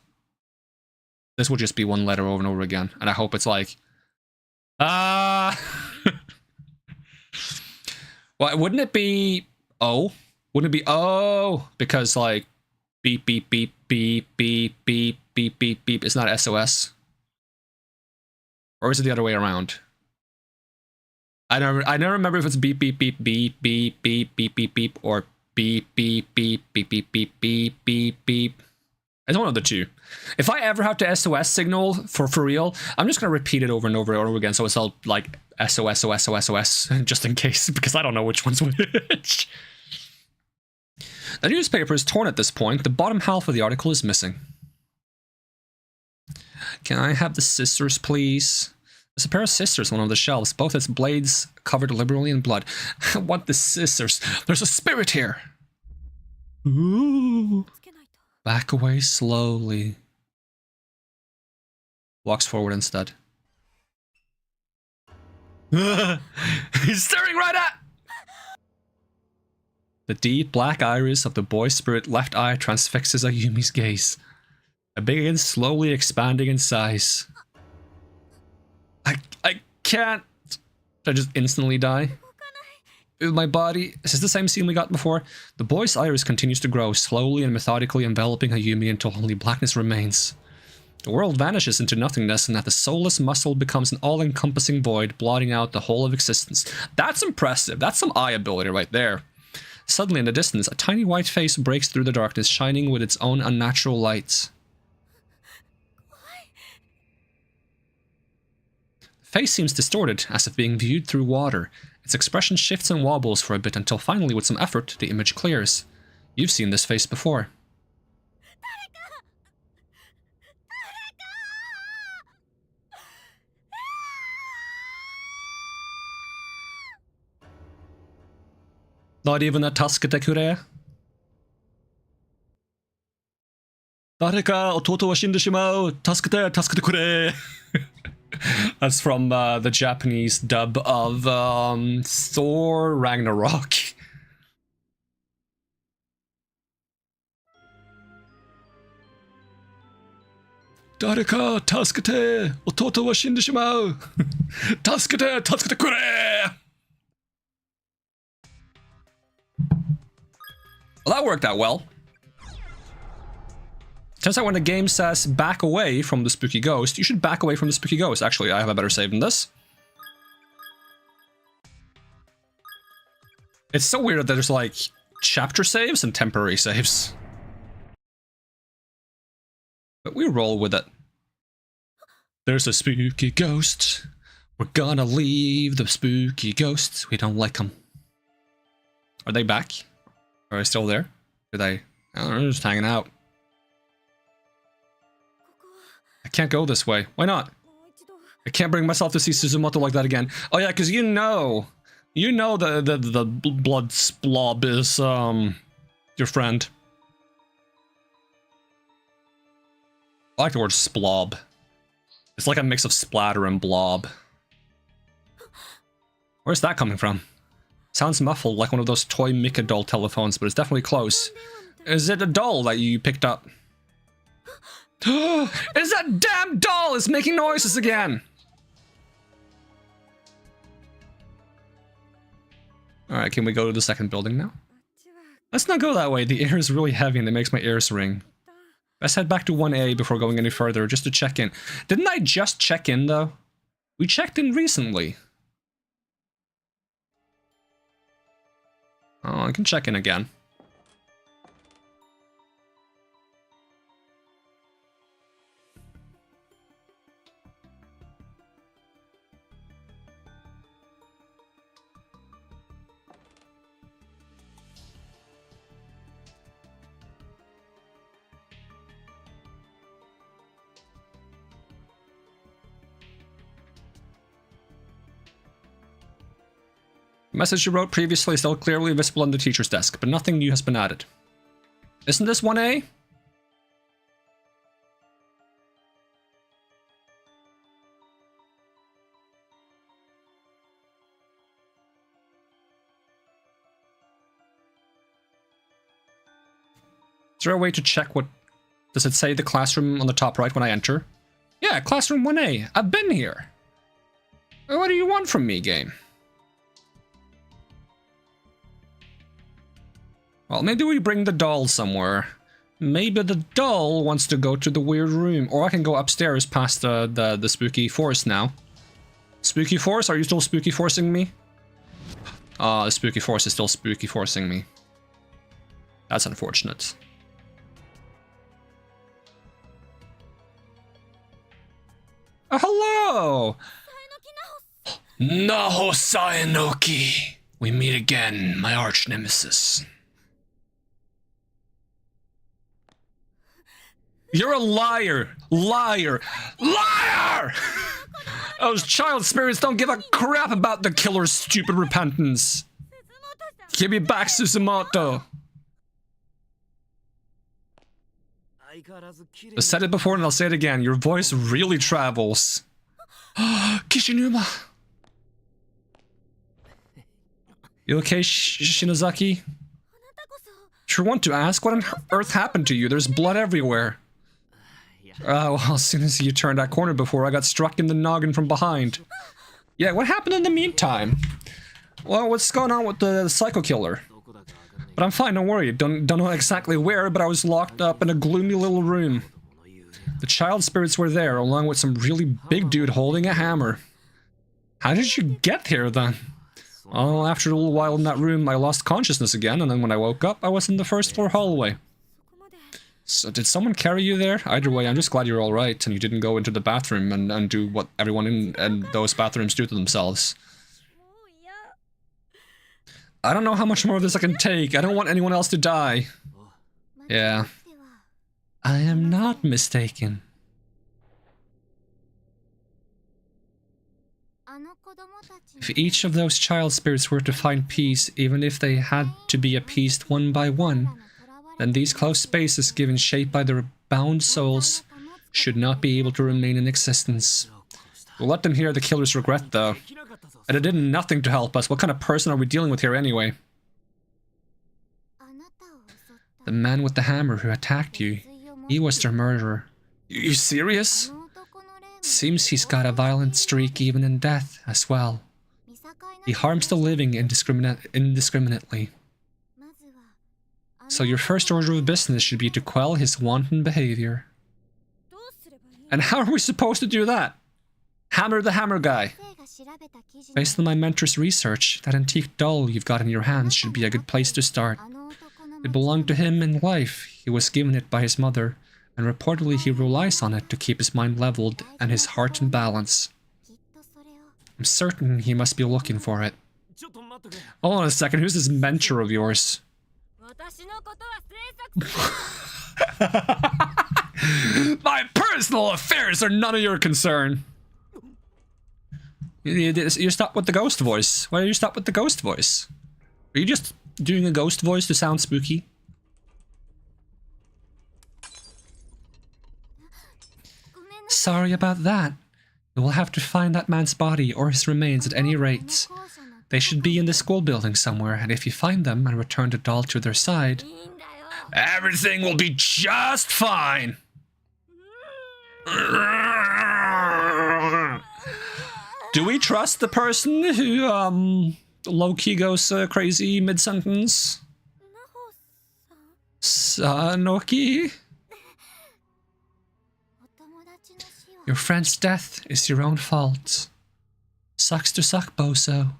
this will just be one letter over and over again. And I hope it's like, Well, wouldn't it be O? Wouldn't it be O? Because, like, beep, beep, beep, beep, beep, beep, beep, beep, beep. It's not SOS. Or is it the other way around? I never remember if it's beep, beep, beep, beep, beep, beep, beep, beep, beep, or beep, beep, beep, beep, beep, beep, beep, beep, beep. It's one of the two. If I ever have to SOS signal for real, I'm just going to repeat it over and over and over again, so it's all like SOS, OS, OS, OS, just in case, because I don't know which one's which. The newspaper is torn at this point. The bottom half of the article is missing. Can I have the scissors, please? There's a pair of scissors on one of the shelves, both its blades covered liberally in blood. I want the scissors. There's a spirit here. Ooh. Back away slowly. Walks forward instead. He's staring right at! The deep black iris of the boy's spirit left eye transfixes Ayumi's gaze. It begins slowly expanding in size. I can't. I just instantly die. With my body, this is the same scene we got before. The boy's iris continues to grow, slowly and methodically enveloping Ayumi until only blackness remains. The world vanishes into nothingness, and that the soulless muscle becomes an all-encompassing void, blotting out the whole of existence. That's impressive. That's some eye ability right there. Suddenly in the distance, a tiny white face breaks through the darkness, shining with its own unnatural lights. The face seems distorted, as if being viewed through water. Its expression shifts and wobbles for a bit until finally, with some effort, the image clears. You've seen this face before. Not even a Tasukete kure? 誰か弟は死んでしまう。助けて、助けてくれ。That's from the Japanese dub of Thor Ragnarok. Tarko, 助けて、弟は死んでしまう。助けて、助けてくれ。Well, that worked out well. Turns out when the game says back away from the spooky ghost, you should back away from the spooky ghost. Actually, I have a better save than this. It's so weird that there's like chapter saves and temporary saves. But we roll with it. There's a spooky ghost. We're gonna leave the spooky ghosts. We don't like them. Are they back? Are they still there? Are they? I don't know, they're just hanging out. I can't go this way. Why not? I can't bring myself to see Suzumoto like that again. Oh yeah, because you know the blood blob is your friend. I like the word splob. It's like a mix of splatter and blob. Where's that coming from? Sounds muffled, like one of those toy Mika doll telephones, but it's definitely close. Is it a doll that you picked up? Is that damn doll is making noises again? Alright, can we go to the second building now? Let's not go that way. The air is really heavy and it makes my ears ring. Let's head back to 1A before going any further, just to check in. Didn't I just check in, though? We checked in recently. Oh, I can check in again. The message you wrote previously is still clearly visible on the teacher's desk, but nothing new has been added. Isn't this 1A? Is there a way to check what... Does it say the classroom on the top right when I enter? Yeah, classroom 1A. I've been here. What do you want from me, game? Well, maybe we bring the doll somewhere. Maybe the doll wants to go to the weird room. Or I can go upstairs past the spooky forest now. Spooky force? Are you still spooky forcing me? The spooky force is still spooky forcing me. That's unfortunate. Hello! Naho Saenoki! We meet again, my arch nemesis. You're a liar! Liar! Liar! Those child spirits don't give a crap about the killer's stupid repentance. Give me back Suzumoto. I said it before and I'll say it again. Your voice really travels. Kishinuma. You okay, Shinozaki? Sure want to ask, what on earth happened to you? There's blood everywhere. Well, as soon as you turned that corner before, I got struck in the noggin from behind. Yeah, what happened in the meantime? Well, what's going on with the psycho killer? But I'm fine, don't worry. Don't know exactly where, but I was locked up in a gloomy little room. The child spirits were there, along with some really big dude holding a hammer. How did you get here, then? Oh, after a little while in that room, I lost consciousness again, and then when I woke up, I was in the first floor hallway. So did someone carry you there? Either way, I'm just glad you're alright, and you didn't go into the bathroom and do what everyone in those bathrooms do to themselves. I don't know how much more of this I can take. I don't want anyone else to die. Yeah. I am not mistaken. If each of those child spirits were to find peace, even if they had to be appeased one by one, then these closed spaces given shape by their bound souls should not be able to remain in existence. We'll let them hear the killer's regret, though. And it did nothing to help us. What kind of person are we dealing with here anyway? The man with the hammer who attacked you, he was their murderer. You serious? Seems he's got a violent streak even in death as well. He harms the living indiscriminately. So your first order of business should be to quell his wanton behavior. And how are we supposed to do that? Hammer the hammer guy. Based on my mentor's research, that antique doll you've got in your hands should be a good place to start. It belonged to him in life. He was given it by his mother, and reportedly he relies on it to keep his mind leveled and his heart in balance. I'm certain he must be looking for it. Hold on a second, who's this mentor of yours? My personal affairs are none of your concern. You stop with the ghost voice. Why do you stop with the ghost voice? Are you just doing a ghost voice to sound spooky? Sorry about that. We will have to find that man's body or his remains at any rate. They should be in the school building somewhere, and if you find them and return the doll to their side, everything will be just fine. Do we trust the person who, low-key goes crazy mid-sentence? Sanoki? Your friend's death is your own fault. Sucks to suck, bozo.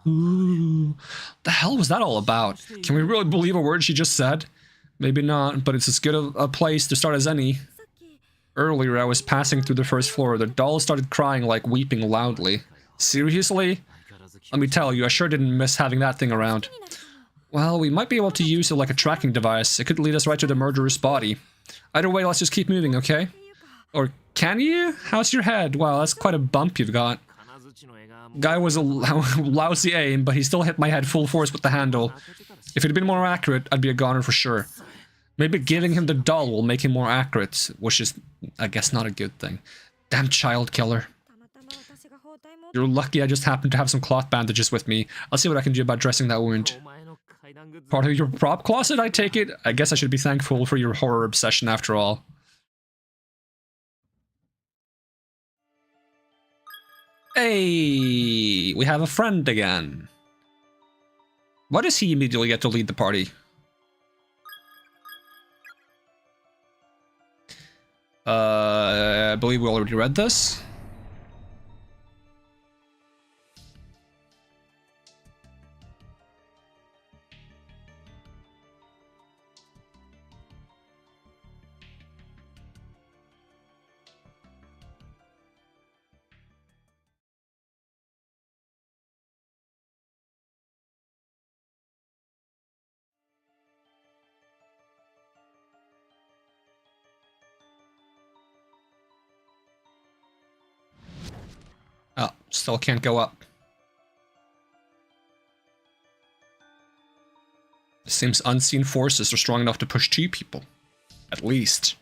Ooh. The hell was that all about? Can we really believe a word she just said? Maybe not, but it's as good a place to start as any. Earlier, I was passing through the first floor. The doll started crying, like weeping loudly. Seriously? Let me tell you, I sure didn't miss having that thing around. Well, we might be able to use it like a tracking device. It could lead us right to the murderer's body. Either way, let's just keep moving, okay? Or can you? How's your head? Wow, that's quite a bump you've got. Guy was a lousy aim, but he still hit my head full force with the handle. If it had been more accurate, I'd be a goner for sure. Maybe giving him the doll will make him more accurate, which is, I guess, not a good thing. Damn child killer. You're lucky I just happened to have some cloth bandages with me. I'll see what I can do about dressing that wound. Part of your prop closet, I take it? I guess I should be thankful for your horror obsession after all. Hey, we have a friend again. Why does he immediately get to lead the party? I believe we already read this. Oh, still can't go up. It seems unseen forces are strong enough to push 2 people. At least.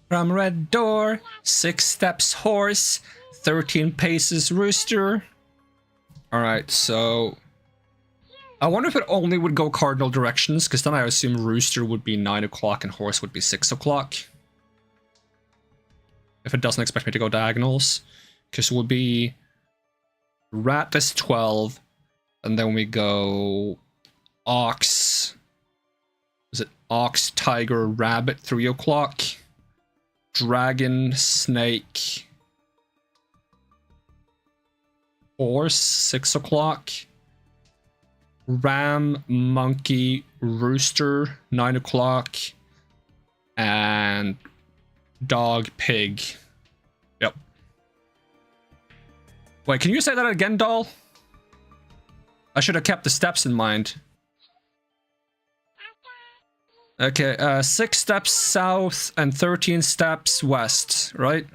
From red door, 6 steps horse, 13 paces rooster. Alright, so... I wonder if it only would go cardinal directions, because then I assume rooster would be 9 o'clock and horse would be 6 o'clock. If it doesn't expect me to go diagonals. Because it would be... Rat is 12. And then we go ox. Is it ox, tiger, rabbit, 3 o'clock? Dragon, snake. Horse, 6 o'clock. Ram, monkey, rooster, 9 o'clock. And dog, pig. Yep. Wait, can you say that again, doll? I should have kept the steps in mind. Okay, 6 steps south and 13 steps west, right?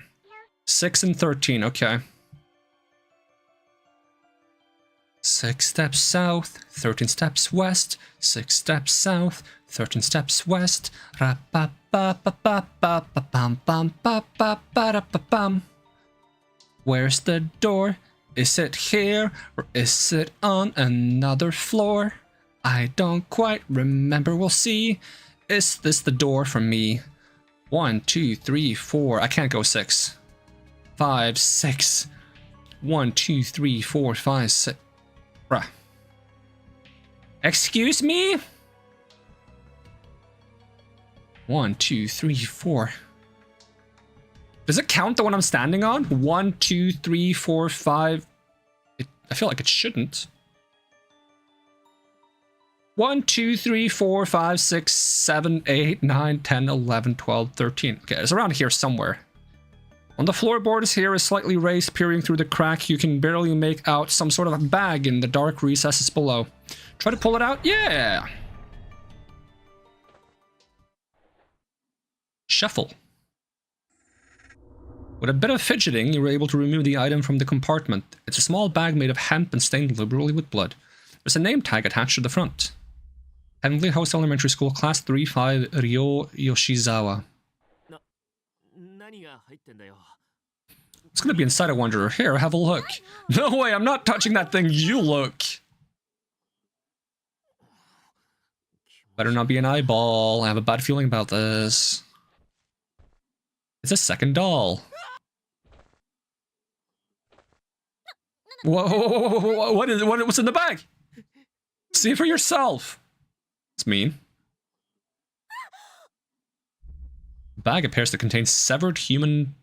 6 and 13, okay. 6 steps south, 13 steps west, 6 steps south, 13 steps west. Where's the door? Is it here or is it on another floor? I don't quite remember, we'll see. Is this the door for me? 1, 2, 3, 4. I can't go 6. 5, 6. 1, 2, 3, 4, 5, 6. Bruh. Excuse me? 1, 2, 3, 4. Does it count the one I'm standing on? 1, 2, 3, 4, 5. I feel like it shouldn't. 1, 2, 3, 4, 5, 6, 7, 8, 9, 10, 11, 12, 13. Okay, it's around here somewhere. On the floorboards here is slightly raised, peering through the crack. You can barely make out some sort of a bag in the dark recesses below. Try to pull it out? Yeah! Shuffle. With a bit of fidgeting, you were able to remove the item from the compartment. It's a small bag made of hemp and stained liberally with blood. There's a name tag attached to the front. Heavenly Host Elementary School, Class 3-5, Ryo Yoshizawa. It's gonna be inside, I wonder. Here, have a look. No way, I'm not touching that thing, you look! Better not be an eyeball. I have a bad feeling about this. It's a second doll. Whoa, what's in the bag? See for yourself. It's mean. The bag appears to contain a severed human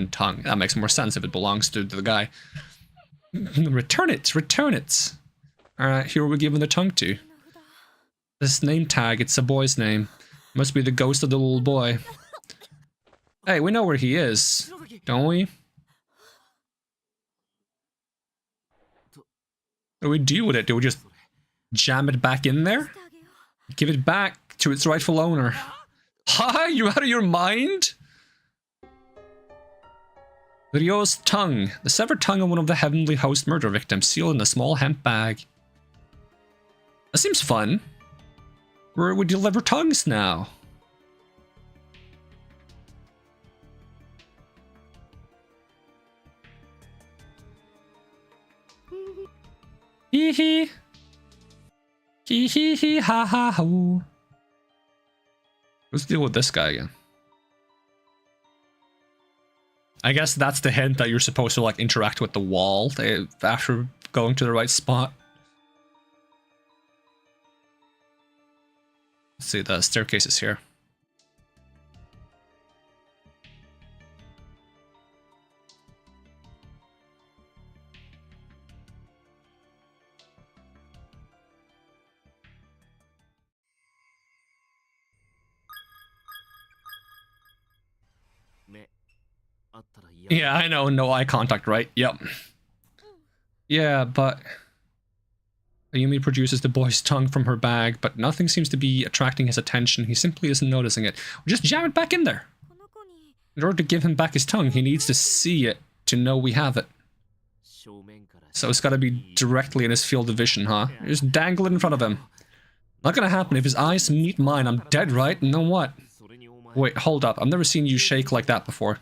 tongue. That makes more sense if it belongs to the guy. Return it, return it. Alright, who are we giving the tongue to? This name tag, it's a boy's name. Must be the ghost of the little boy. Hey, we know where he is, don't we? What do we do with it? Do we just jam it back in there? Give it back to its rightful owner. Hi, you out of your mind? Ryo's tongue. The severed tongue of one of the Heavenly Host murder victims, sealed in a small hemp bag. That seems fun. Where we deliver tongues now. Hee hee. Hee hee hee ha ha ho. Let's deal with this guy again. I guess that's the hint that you're supposed to like interact with the wall after going to the right spot. Let's see, the staircase is here. Yeah, I know, no eye contact, right? Yep. Yeah, but Ayumi produces the boy's tongue from her bag, but nothing seems to be attracting his attention. He simply isn't noticing it. Just jam it back in there. In order to give him back his tongue, he needs to see it to know we have it. So it's gotta be directly in his field of vision, huh? Just dangle it in front of him. Not gonna happen. If his eyes meet mine, I'm dead, right? And then what? Wait, hold up. I've never seen you shake like that before.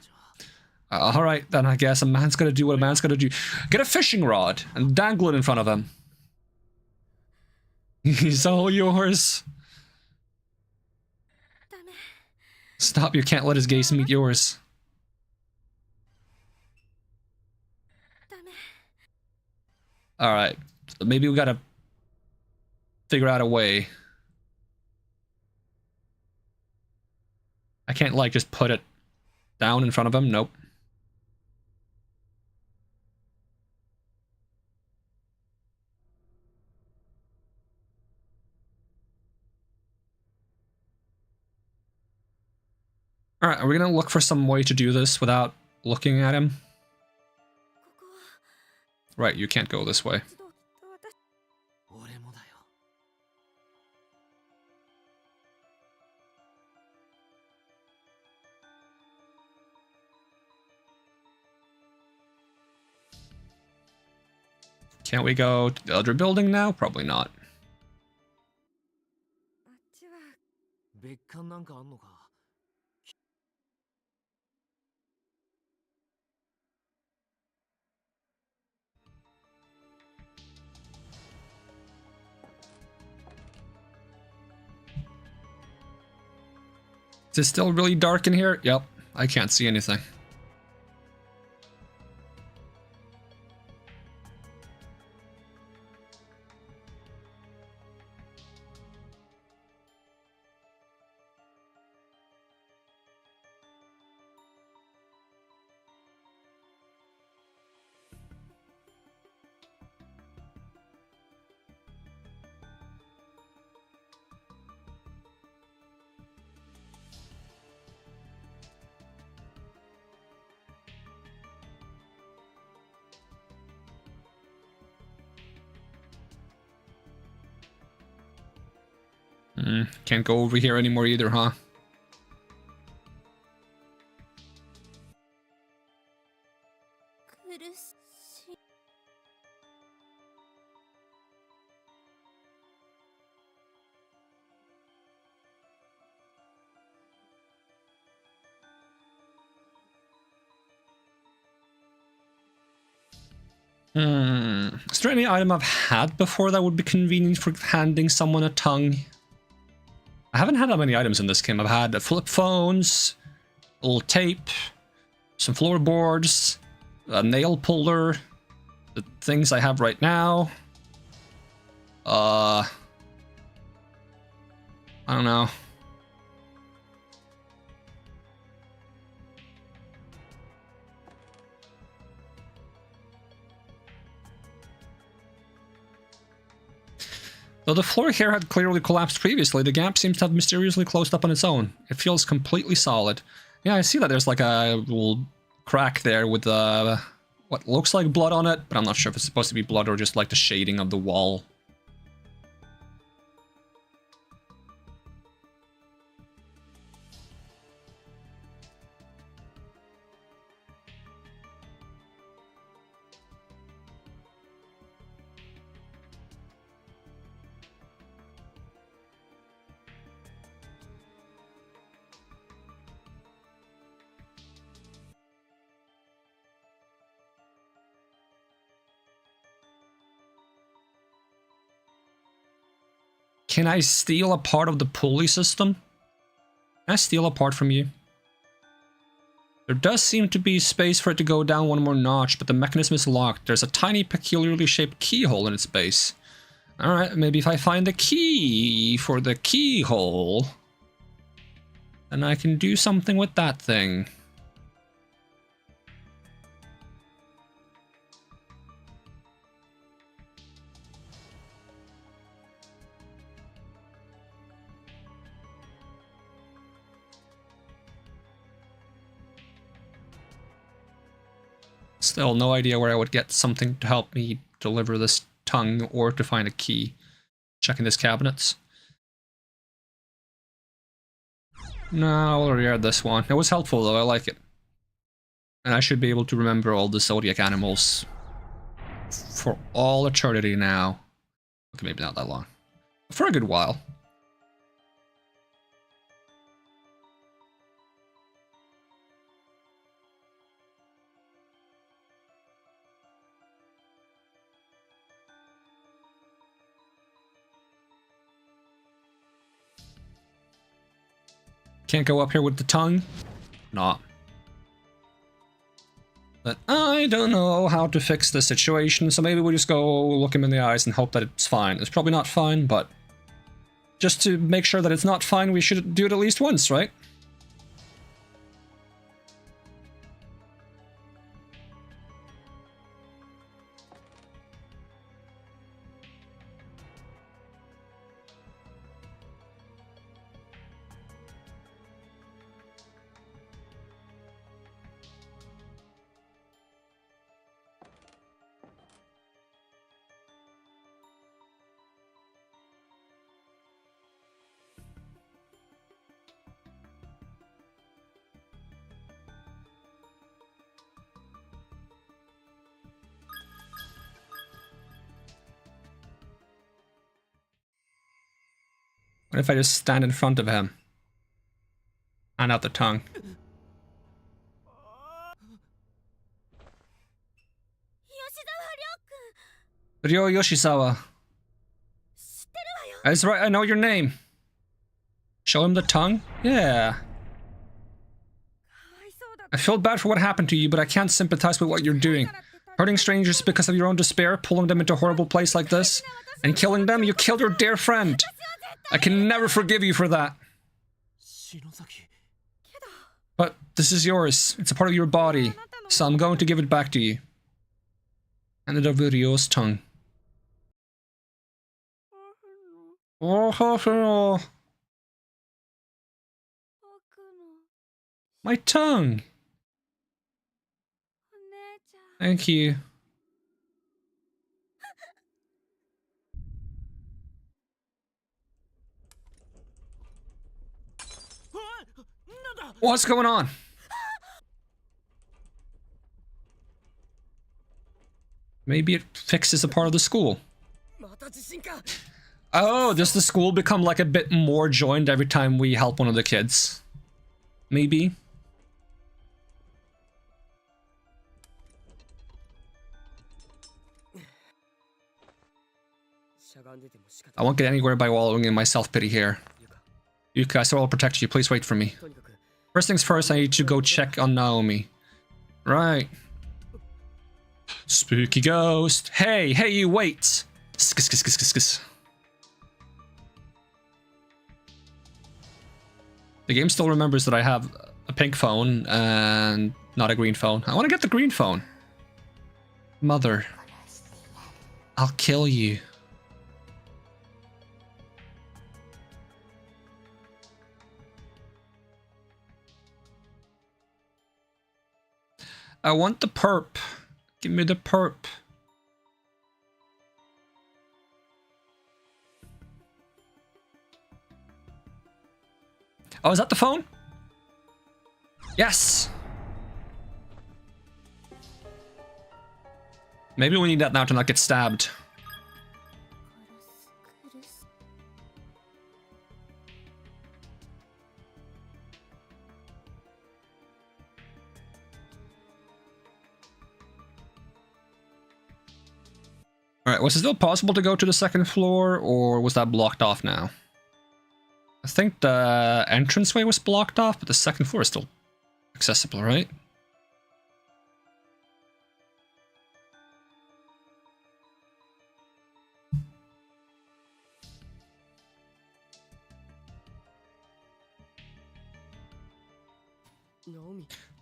Alright, then I guess a man's gotta do what a man's gotta do. Get a fishing rod and dangle it in front of him. He's all yours. Stop, you can't let his gaze meet yours. Alright. So maybe we gotta figure out a way. I can't, like, just put it down in front of him. Nope. Alright, are we gonna look for some way to do this without looking at him? Right, you can't go this way. Can't we go to the other building now? Probably not. Is it still really dark in here? Yep, I can't see anything. Can't go over here anymore either, huh? Is there any item I've had before that would be convenient for handing someone a tongue? I haven't had that many items in this game. I've had flip phones, a little tape, some floorboards, a nail puller, the things I have right now. I don't know. Though the floor here had clearly collapsed previously, the gap seems to have mysteriously closed up on its own. It feels completely solid. Yeah, I see that there's like a little crack there with what looks like blood on it, but I'm not sure if it's supposed to be blood or just like the shading of the wall. Can I steal a part of the pulley system? Can I steal a part from you? There does seem to be space for it to go down one more notch, but the mechanism is locked. There's a tiny, peculiarly shaped keyhole in its base. Alright, maybe if I find the key for the keyhole, then I can do something with that thing. Still, no idea where I would get something to help me deliver this tongue or to find a key. Checking this cabinets. No, I already read this one. It was helpful though, I like it. And I should be able to remember all the zodiac animals for all eternity now. Okay, maybe not that long. For a good while. Can't go up here with the tongue? Nah. But I don't know how to fix the situation, so maybe we'll just go look him in the eyes and hope that it's fine. It's probably not fine, but just to make sure that it's not fine, we should do it at least once, right? What if I just stand in front of him? And out the tongue. Ryo Yoshizawa. That's right, I know your name. Show him the tongue? Yeah. I feel bad for what happened to you, but I can't sympathize with what you're doing. Hurting strangers because of your own despair, pulling them into a horrible place like this, and killing them, you killed your dear friend. I can never forgive you for that. But this is yours. It's a part of your body, so I'm going to give it back to you. Handed over Ryo's tongue. Oh, my tongue. Thank you. What's going on? Maybe it fixes a part of the school. Oh, does the school become like a bit more joined every time we help one of the kids? Maybe. I won't get anywhere by wallowing in my self-pity here. Yuka, I swear I'll protect you. Please wait for me. First things first, I need to go check on Naomi. Right. Spooky ghost. Hey, you wait. Skis, skis, skis, skis, skis. The game still remembers that I have a pink phone and not a green phone. I want to get the green phone. Mother. I'll kill you. I want the perp. Give me the perp. Oh, is that the phone? Yes! Maybe we need that now to not get stabbed. Alright, was it still possible to go to the second floor, or was that blocked off now? I think the entranceway was blocked off, but the second floor is still accessible, right?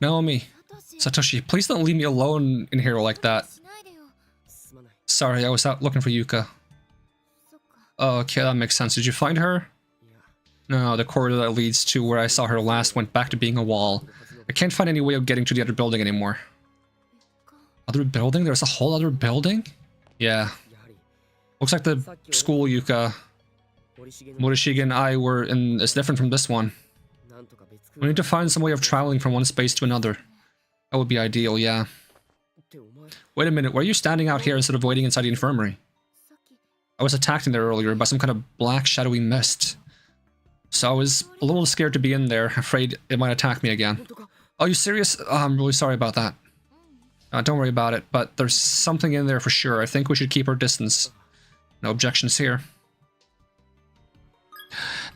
Naomi. Satoshi, please don't leave me alone in here like that. Sorry, I was out looking for Yuka. Oh, okay, that makes sense. Did you find her? No, the corridor that leads to where I saw her last went back to being a wall. I can't find any way of getting to the other building anymore. Other building? There's a whole other building? Yeah. Looks like the school Yuka, Morishige and I were in is different from this one. We need to find some way of traveling from one space to another. That would be ideal, yeah. Wait a minute, why are you standing out here instead of waiting inside the infirmary? I was attacked in there earlier by some kind of black shadowy mist. So I was a little scared to be in there, afraid it might attack me again. Oh, you serious? Oh, I'm really sorry about that. Don't worry about it, but there's something in there for sure. I think we should keep our distance. No objections here.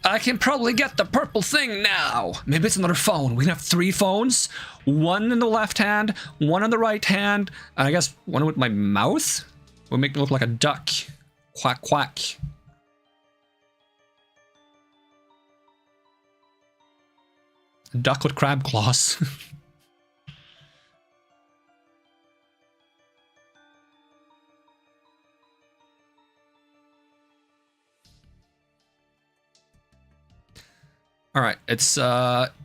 I can probably get the purple thing now. Maybe it's another phone. We can have 3 phones. One in the left hand, one in the right hand, and I guess one with my mouth would make me look like a duck. Quack, quack. A duck with crab claws. All right, it's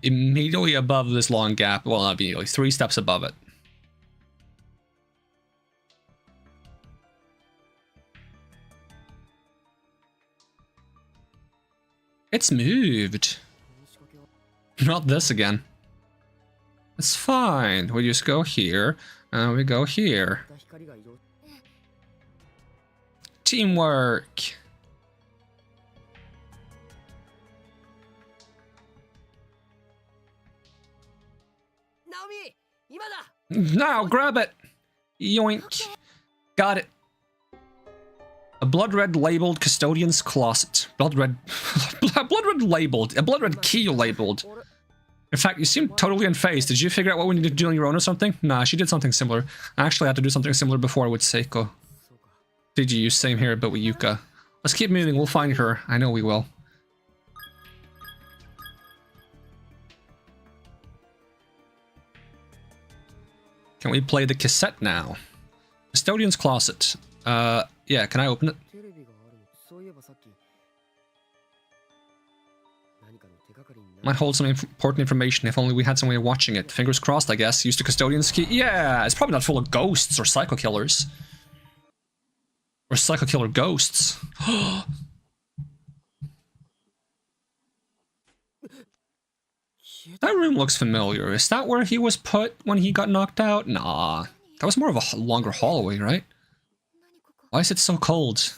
immediately above this long gap. Well, not immediately, 3 steps above it. It's moved. Not this again. It's fine. We just go here, and we go here. Teamwork. Now, grab it! Yoink. Got it. A blood red labeled custodian's closet. Blood red... blood red labeled. A blood red key labeled. In fact, you seem totally unfazed. Did you figure out what we need to do on your own or something? Nah, she did something similar. I actually had to do something similar before with Seiko. Did you? Same here, but with Yuka. Let's keep moving. We'll find her. I know we will. Can we play the cassette now? Custodian's closet. Yeah, can I open it? Might hold some important information if only we had some way of watching it. Fingers crossed, I guess. Use the custodian's key. Yeah, it's probably not full of ghosts or psycho killers. Or psycho killer ghosts. That room looks familiar. Is that where he was put when he got knocked out? Nah. That was more of a longer hallway, right? Why is it so cold?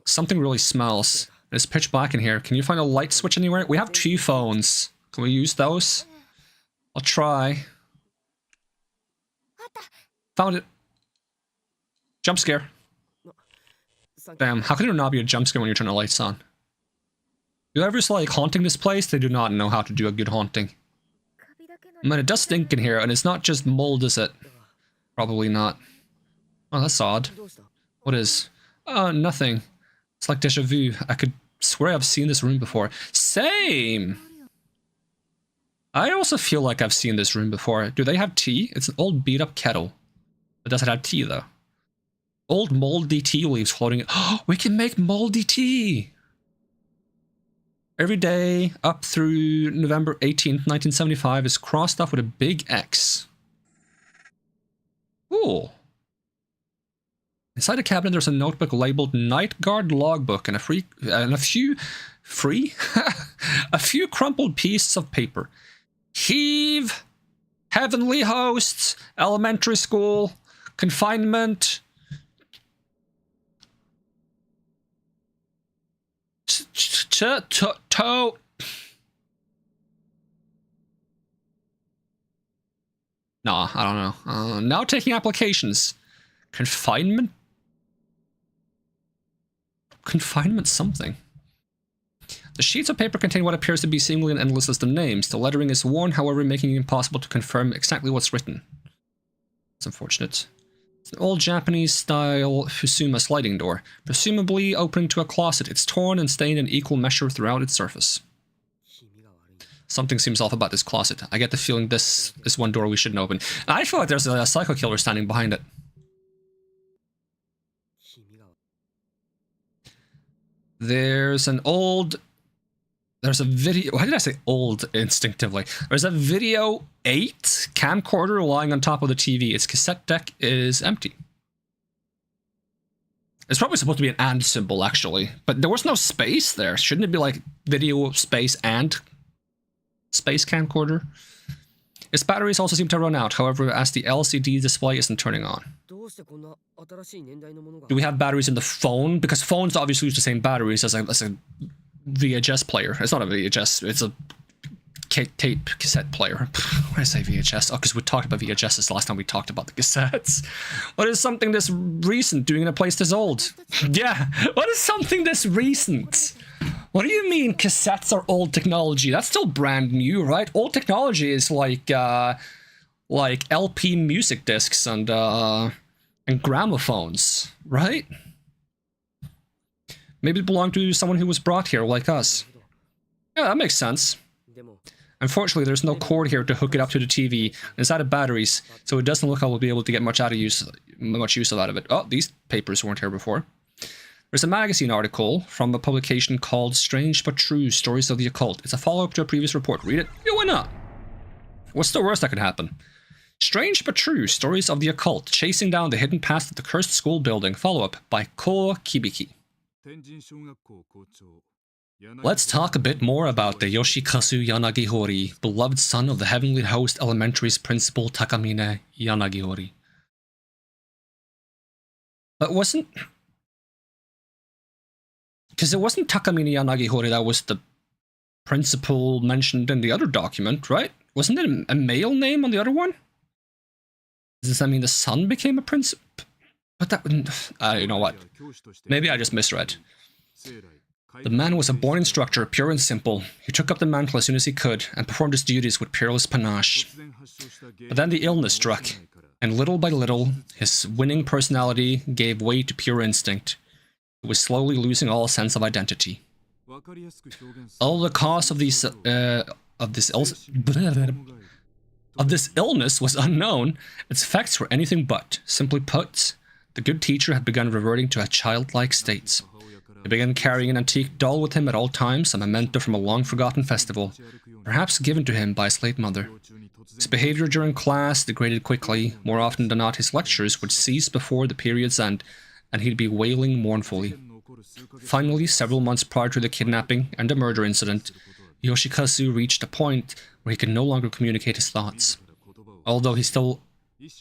Something really smells. It's pitch black in here. Can you find a light switch anywhere? We have 2 phones. Can we use those? I'll try. Found it. Jump scare. Damn, how can there not be a jump scare when you turn the lights on? Whoever's like haunting this place, they do not know how to do a good haunting. I mean, it does stink in here, and it's not just mold, is it? Probably not. Oh, that's odd. What is? Oh, nothing. It's like deja vu. I could swear I've seen this room before. Same! I also feel like I've seen this room before. Do they have tea? It's an old beat-up kettle. It doesn't have tea, though. Old moldy tea leaves floating. Oh, we can make moldy tea! Every day up through November 18th, 1975 is crossed off with a big X. Cool. Inside the cabinet, there's a notebook labeled Night Guard Logbook and a few crumpled pieces of paper. Heave, Heavenly Hosts, Elementary School, Confinement. Nah, I don't know. Now taking applications. Confinement? Confinement something. The sheets of paper contain what appears to be seemingly an endless list of names. The lettering is worn, however, making it impossible to confirm exactly what's written. It's unfortunate. It's an old Japanese-style Fusuma sliding door, presumably opening to a closet. It's torn and stained in equal measure throughout its surface. Something seems off about this closet. I get the feeling this is one door we shouldn't open. I feel like there's a psycho killer standing behind it. There's a video. Why did I say old instinctively? There's a video 8 camcorder lying on top of the TV. Its cassette deck is empty. It's probably supposed to be an and symbol, actually. But there was no space there. Shouldn't it be like video space and space camcorder? Its batteries also seem to run out, however, as the LCD display isn't turning on. Do we have batteries in the phone? Because phones obviously use the same batteries as a VHS player. It's not a VHS, it's a tape cassette player. Why did I say VHS? Oh, because we talked about VHSs the last time we talked about the cassettes. What is something this recent doing in a place this old? Yeah, what is something this recent? What do you mean cassettes are old technology? That's still brand new, right? Old technology is like LP music discs and gramophones, right? Maybe it belonged to someone who was brought here like us. Yeah, that makes sense. Unfortunately, there's no cord here to hook it up to the TV, and it's out of batteries, so it doesn't look like we'll be able to get much use out of it. Oh, these papers weren't here before. There's a magazine article from a publication called Strange But True, Stories of the Occult. It's a follow-up to a previous report. Read it? Yeah, why not? What's the worst that could happen? Strange But True, Stories of the Occult, Chasing Down the Hidden Past of the Cursed School Building. Follow-up by Ko Kibiki. Let's talk a bit more about the Yoshikazu Yanagihori, beloved son of the Heavenly Host Elementary's principal Takamine Yanagihori. But wasn't... Because it wasn't Takamine Yanagihori that was the principal mentioned in the other document, right? Wasn't it a male name on the other one? Does that mean the son became a principal? But that wouldn't... you know what? Maybe I just misread. The man was a born instructor, pure and simple. He took up the mantle as soon as he could, and performed his duties with peerless panache. But then the illness struck, and little by little, his winning personality gave way to pure instinct. He was slowly losing all sense of identity. Although the cause of this illness was unknown, its effects were anything but. Simply put, the good teacher had begun reverting to a childlike state. He began carrying an antique doll with him at all times, a memento from a long-forgotten festival, perhaps given to him by his late mother. His behavior during class degraded quickly. More often than not, his lectures would cease before the period's end, and he'd be wailing mournfully. Finally, several months prior to the kidnapping and the murder incident, Yoshikazu reached a point where he could no longer communicate his thoughts. Although he still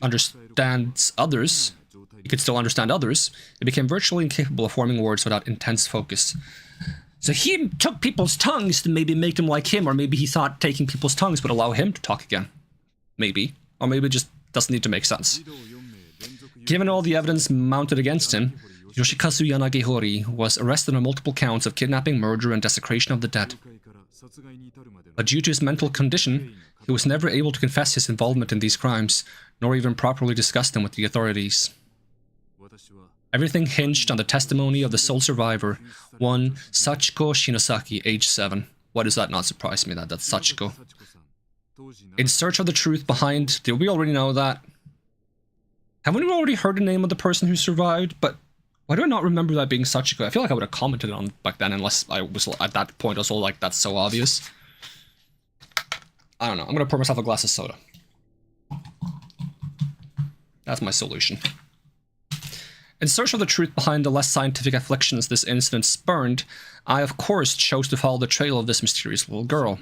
understands others, he became virtually incapable of forming words without intense focus. So he took people's tongues to maybe make them like him, or maybe he thought taking people's tongues would allow him to talk again. Maybe. Or maybe it just doesn't need to make sense. Given all the evidence mounted against him, Yoshikazu Yanagihori was arrested on multiple counts of kidnapping, murder, and desecration of the dead. But due to his mental condition, he was never able to confess his involvement in these crimes, nor even properly discuss them with the authorities. Everything hinged on the testimony of the sole survivor, one Sachiko Shinosaki, age 7. Why does that not surprise me that that's Sachiko? In search of the truth behind... Did we already know that? Haven't we already heard the name of the person who survived? But why do I not remember that being Sachiko? I feel like I would have commented on it back then, unless I was at that point also like, that's so obvious. I don't know. I'm gonna pour myself a glass of soda. That's my solution. In search of the truth behind the less scientific afflictions this incident spurned, I of course chose to follow the trail of this mysterious little girl.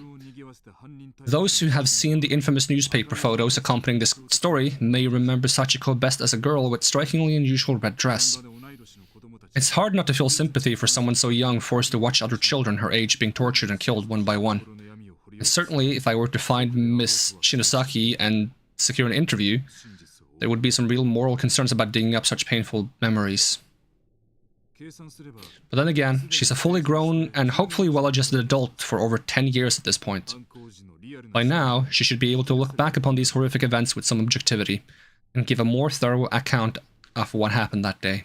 Those who have seen the infamous newspaper photos accompanying this story may remember Sachiko best as a girl with strikingly unusual red dress. It's hard not to feel sympathy for someone so young forced to watch other children her age being tortured and killed one by one. And certainly, if I were to find Miss Shinosaki and secure an interview, there would be some real moral concerns about digging up such painful memories. But then again, she's a fully grown and hopefully well-adjusted adult for over 10 years at this point. By now, she should be able to look back upon these horrific events with some objectivity, and give a more thorough account of what happened that day.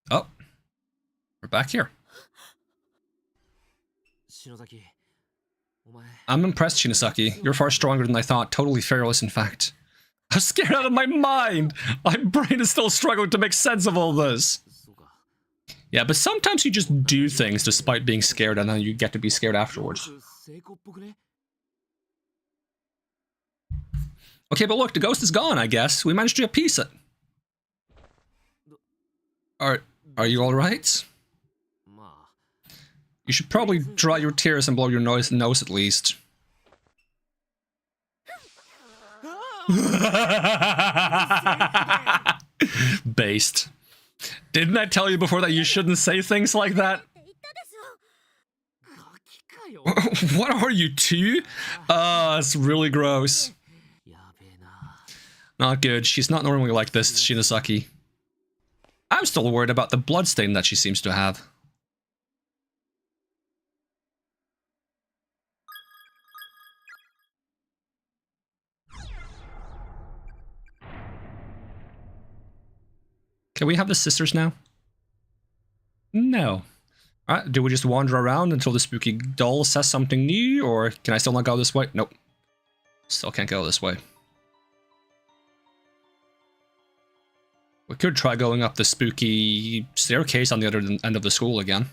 Oh, we're back here. I'm impressed, Shinosaki. You're far stronger than I thought. Totally fearless, in fact. I'm scared out of my mind! My brain is still struggling to make sense of all this. Yeah, but sometimes you just do things despite being scared, and then you get to be scared afterwards. Okay, but look, the ghost is gone, I guess. We managed to appease it. Are you alright? You should probably dry your tears and blow your nose at least. Based. Didn't I tell you before that you shouldn't say things like that? What are you, two? It's really gross. Not good. She's not normally like this, Shinosaki. I'm still worried about the bloodstain that she seems to have. Can we have the sisters now? No. Alright, do we just wander around until the spooky doll says something new, or can I still not go this way? Nope. Still can't go this way. We could try going up the spooky staircase on the other end of the school again.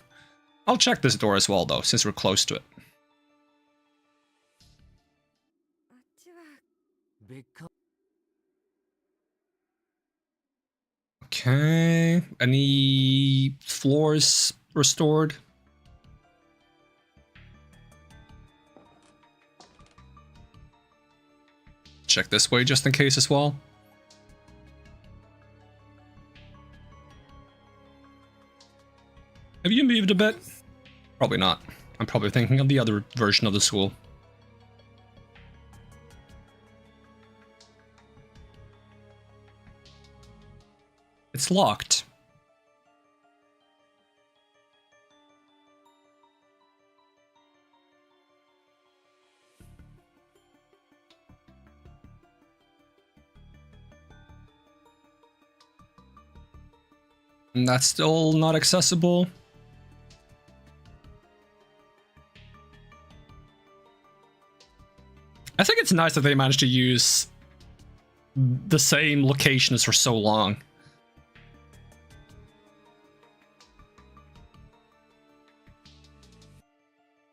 I'll check this door as well, though, since we're close to it. Okay, any floors restored? Check this way just in case as well. Have you moved a bit? Probably not. I'm probably thinking of the other version of the school. It's locked. And that's still not accessible. I think it's nice that they managed to use the same locations for so long.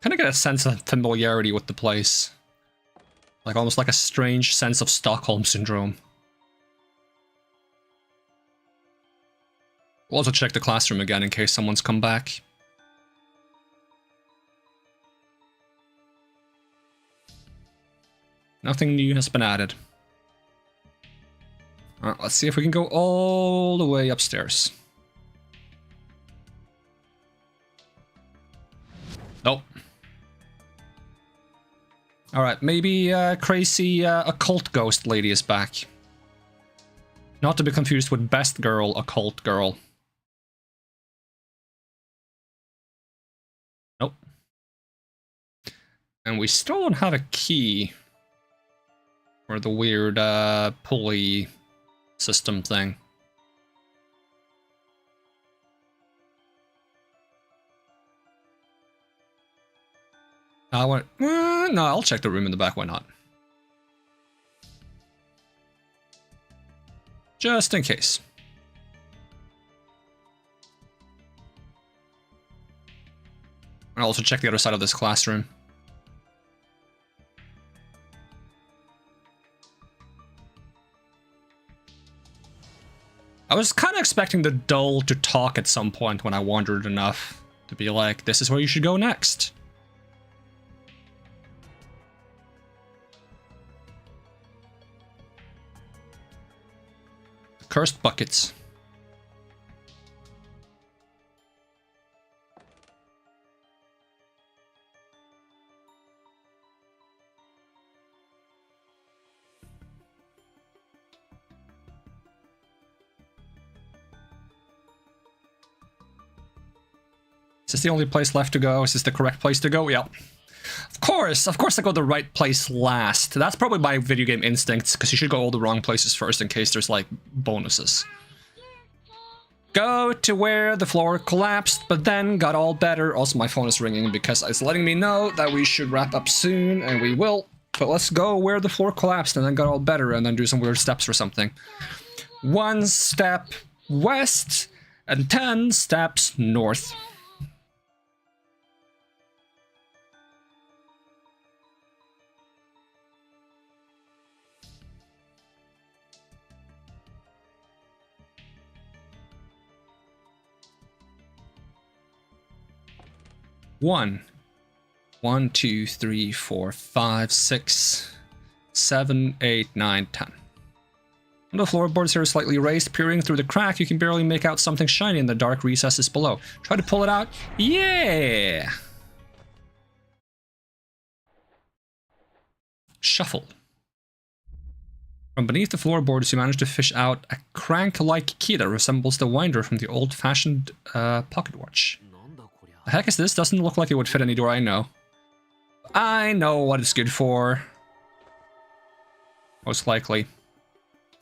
Kind of get a sense of familiarity with the place. Like almost like a strange sense of Stockholm syndrome. We'll also check the classroom again in case someone's come back. Nothing new has been added. Alright, let's see if we can go all the way upstairs. Nope. Alright, maybe crazy occult ghost lady is back. Not to be confused with best girl, occult girl. Nope. And we still don't have a key for the weird pulley system thing. I want. No, I'll check the room in the back. Why not? Just in case. I'll also check the other side of this classroom. I was kind of expecting the doll to talk at some point when I wandered enough to be like, this is where you should go next. Cursed buckets. Is this the only place left to go? Is this the correct place to go? Yeah. Of course I go the right place last. That's probably my video game instincts, because you should go all the wrong places first in case there's, like, bonuses. Go to where the floor collapsed, but then got all better. Also, my phone is ringing because it's letting me know that we should wrap up soon, and we will. But let's go where the floor collapsed and then got all better, and then do some weird steps or something. 1 step west, and 10 steps north. One, 2, 3, 4, 5, 6, 7, 8, 9, 10. The floorboards here are slightly raised. Peering through the crack, you can barely make out something shiny in the dark recesses below. Try to pull it out. Yeah! Shuffle. From beneath the floorboards, you manage to fish out a crank-like key that resembles the winder from the old-fashioned pocket watch. The heck is this? Doesn't look like it would fit any door I know. I know what it's good for. Most likely.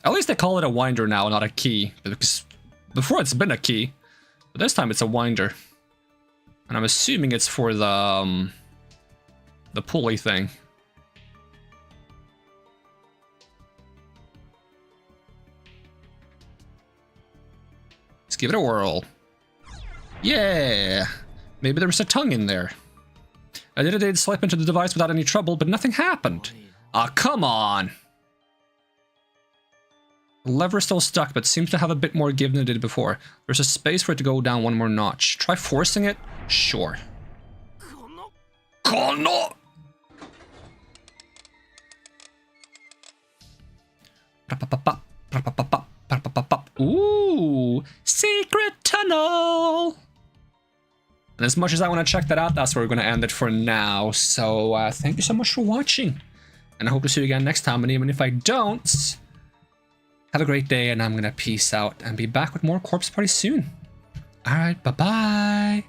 At least they call it a winder now, not a key. Because before it's been a key. But this time it's a winder. And I'm assuming it's for the pulley thing. Let's give it a whirl. Yeah! Maybe there was a tongue in there. I did slip into the device without any trouble, but nothing happened. Ah, come on! The lever is still stuck, but seems to have a bit more give than it did before. There's a space for it to go down one more notch. Try forcing it? Sure. Kono! Ooh! Secret tunnel! And as much as I want to check that out, that's where we're going to end it for now. So thank you so much for watching. And I hope to see you again next time. And even if I don't, have a great day. And I'm going to peace out and be back with more Corpse Party soon. Alright, bye-bye.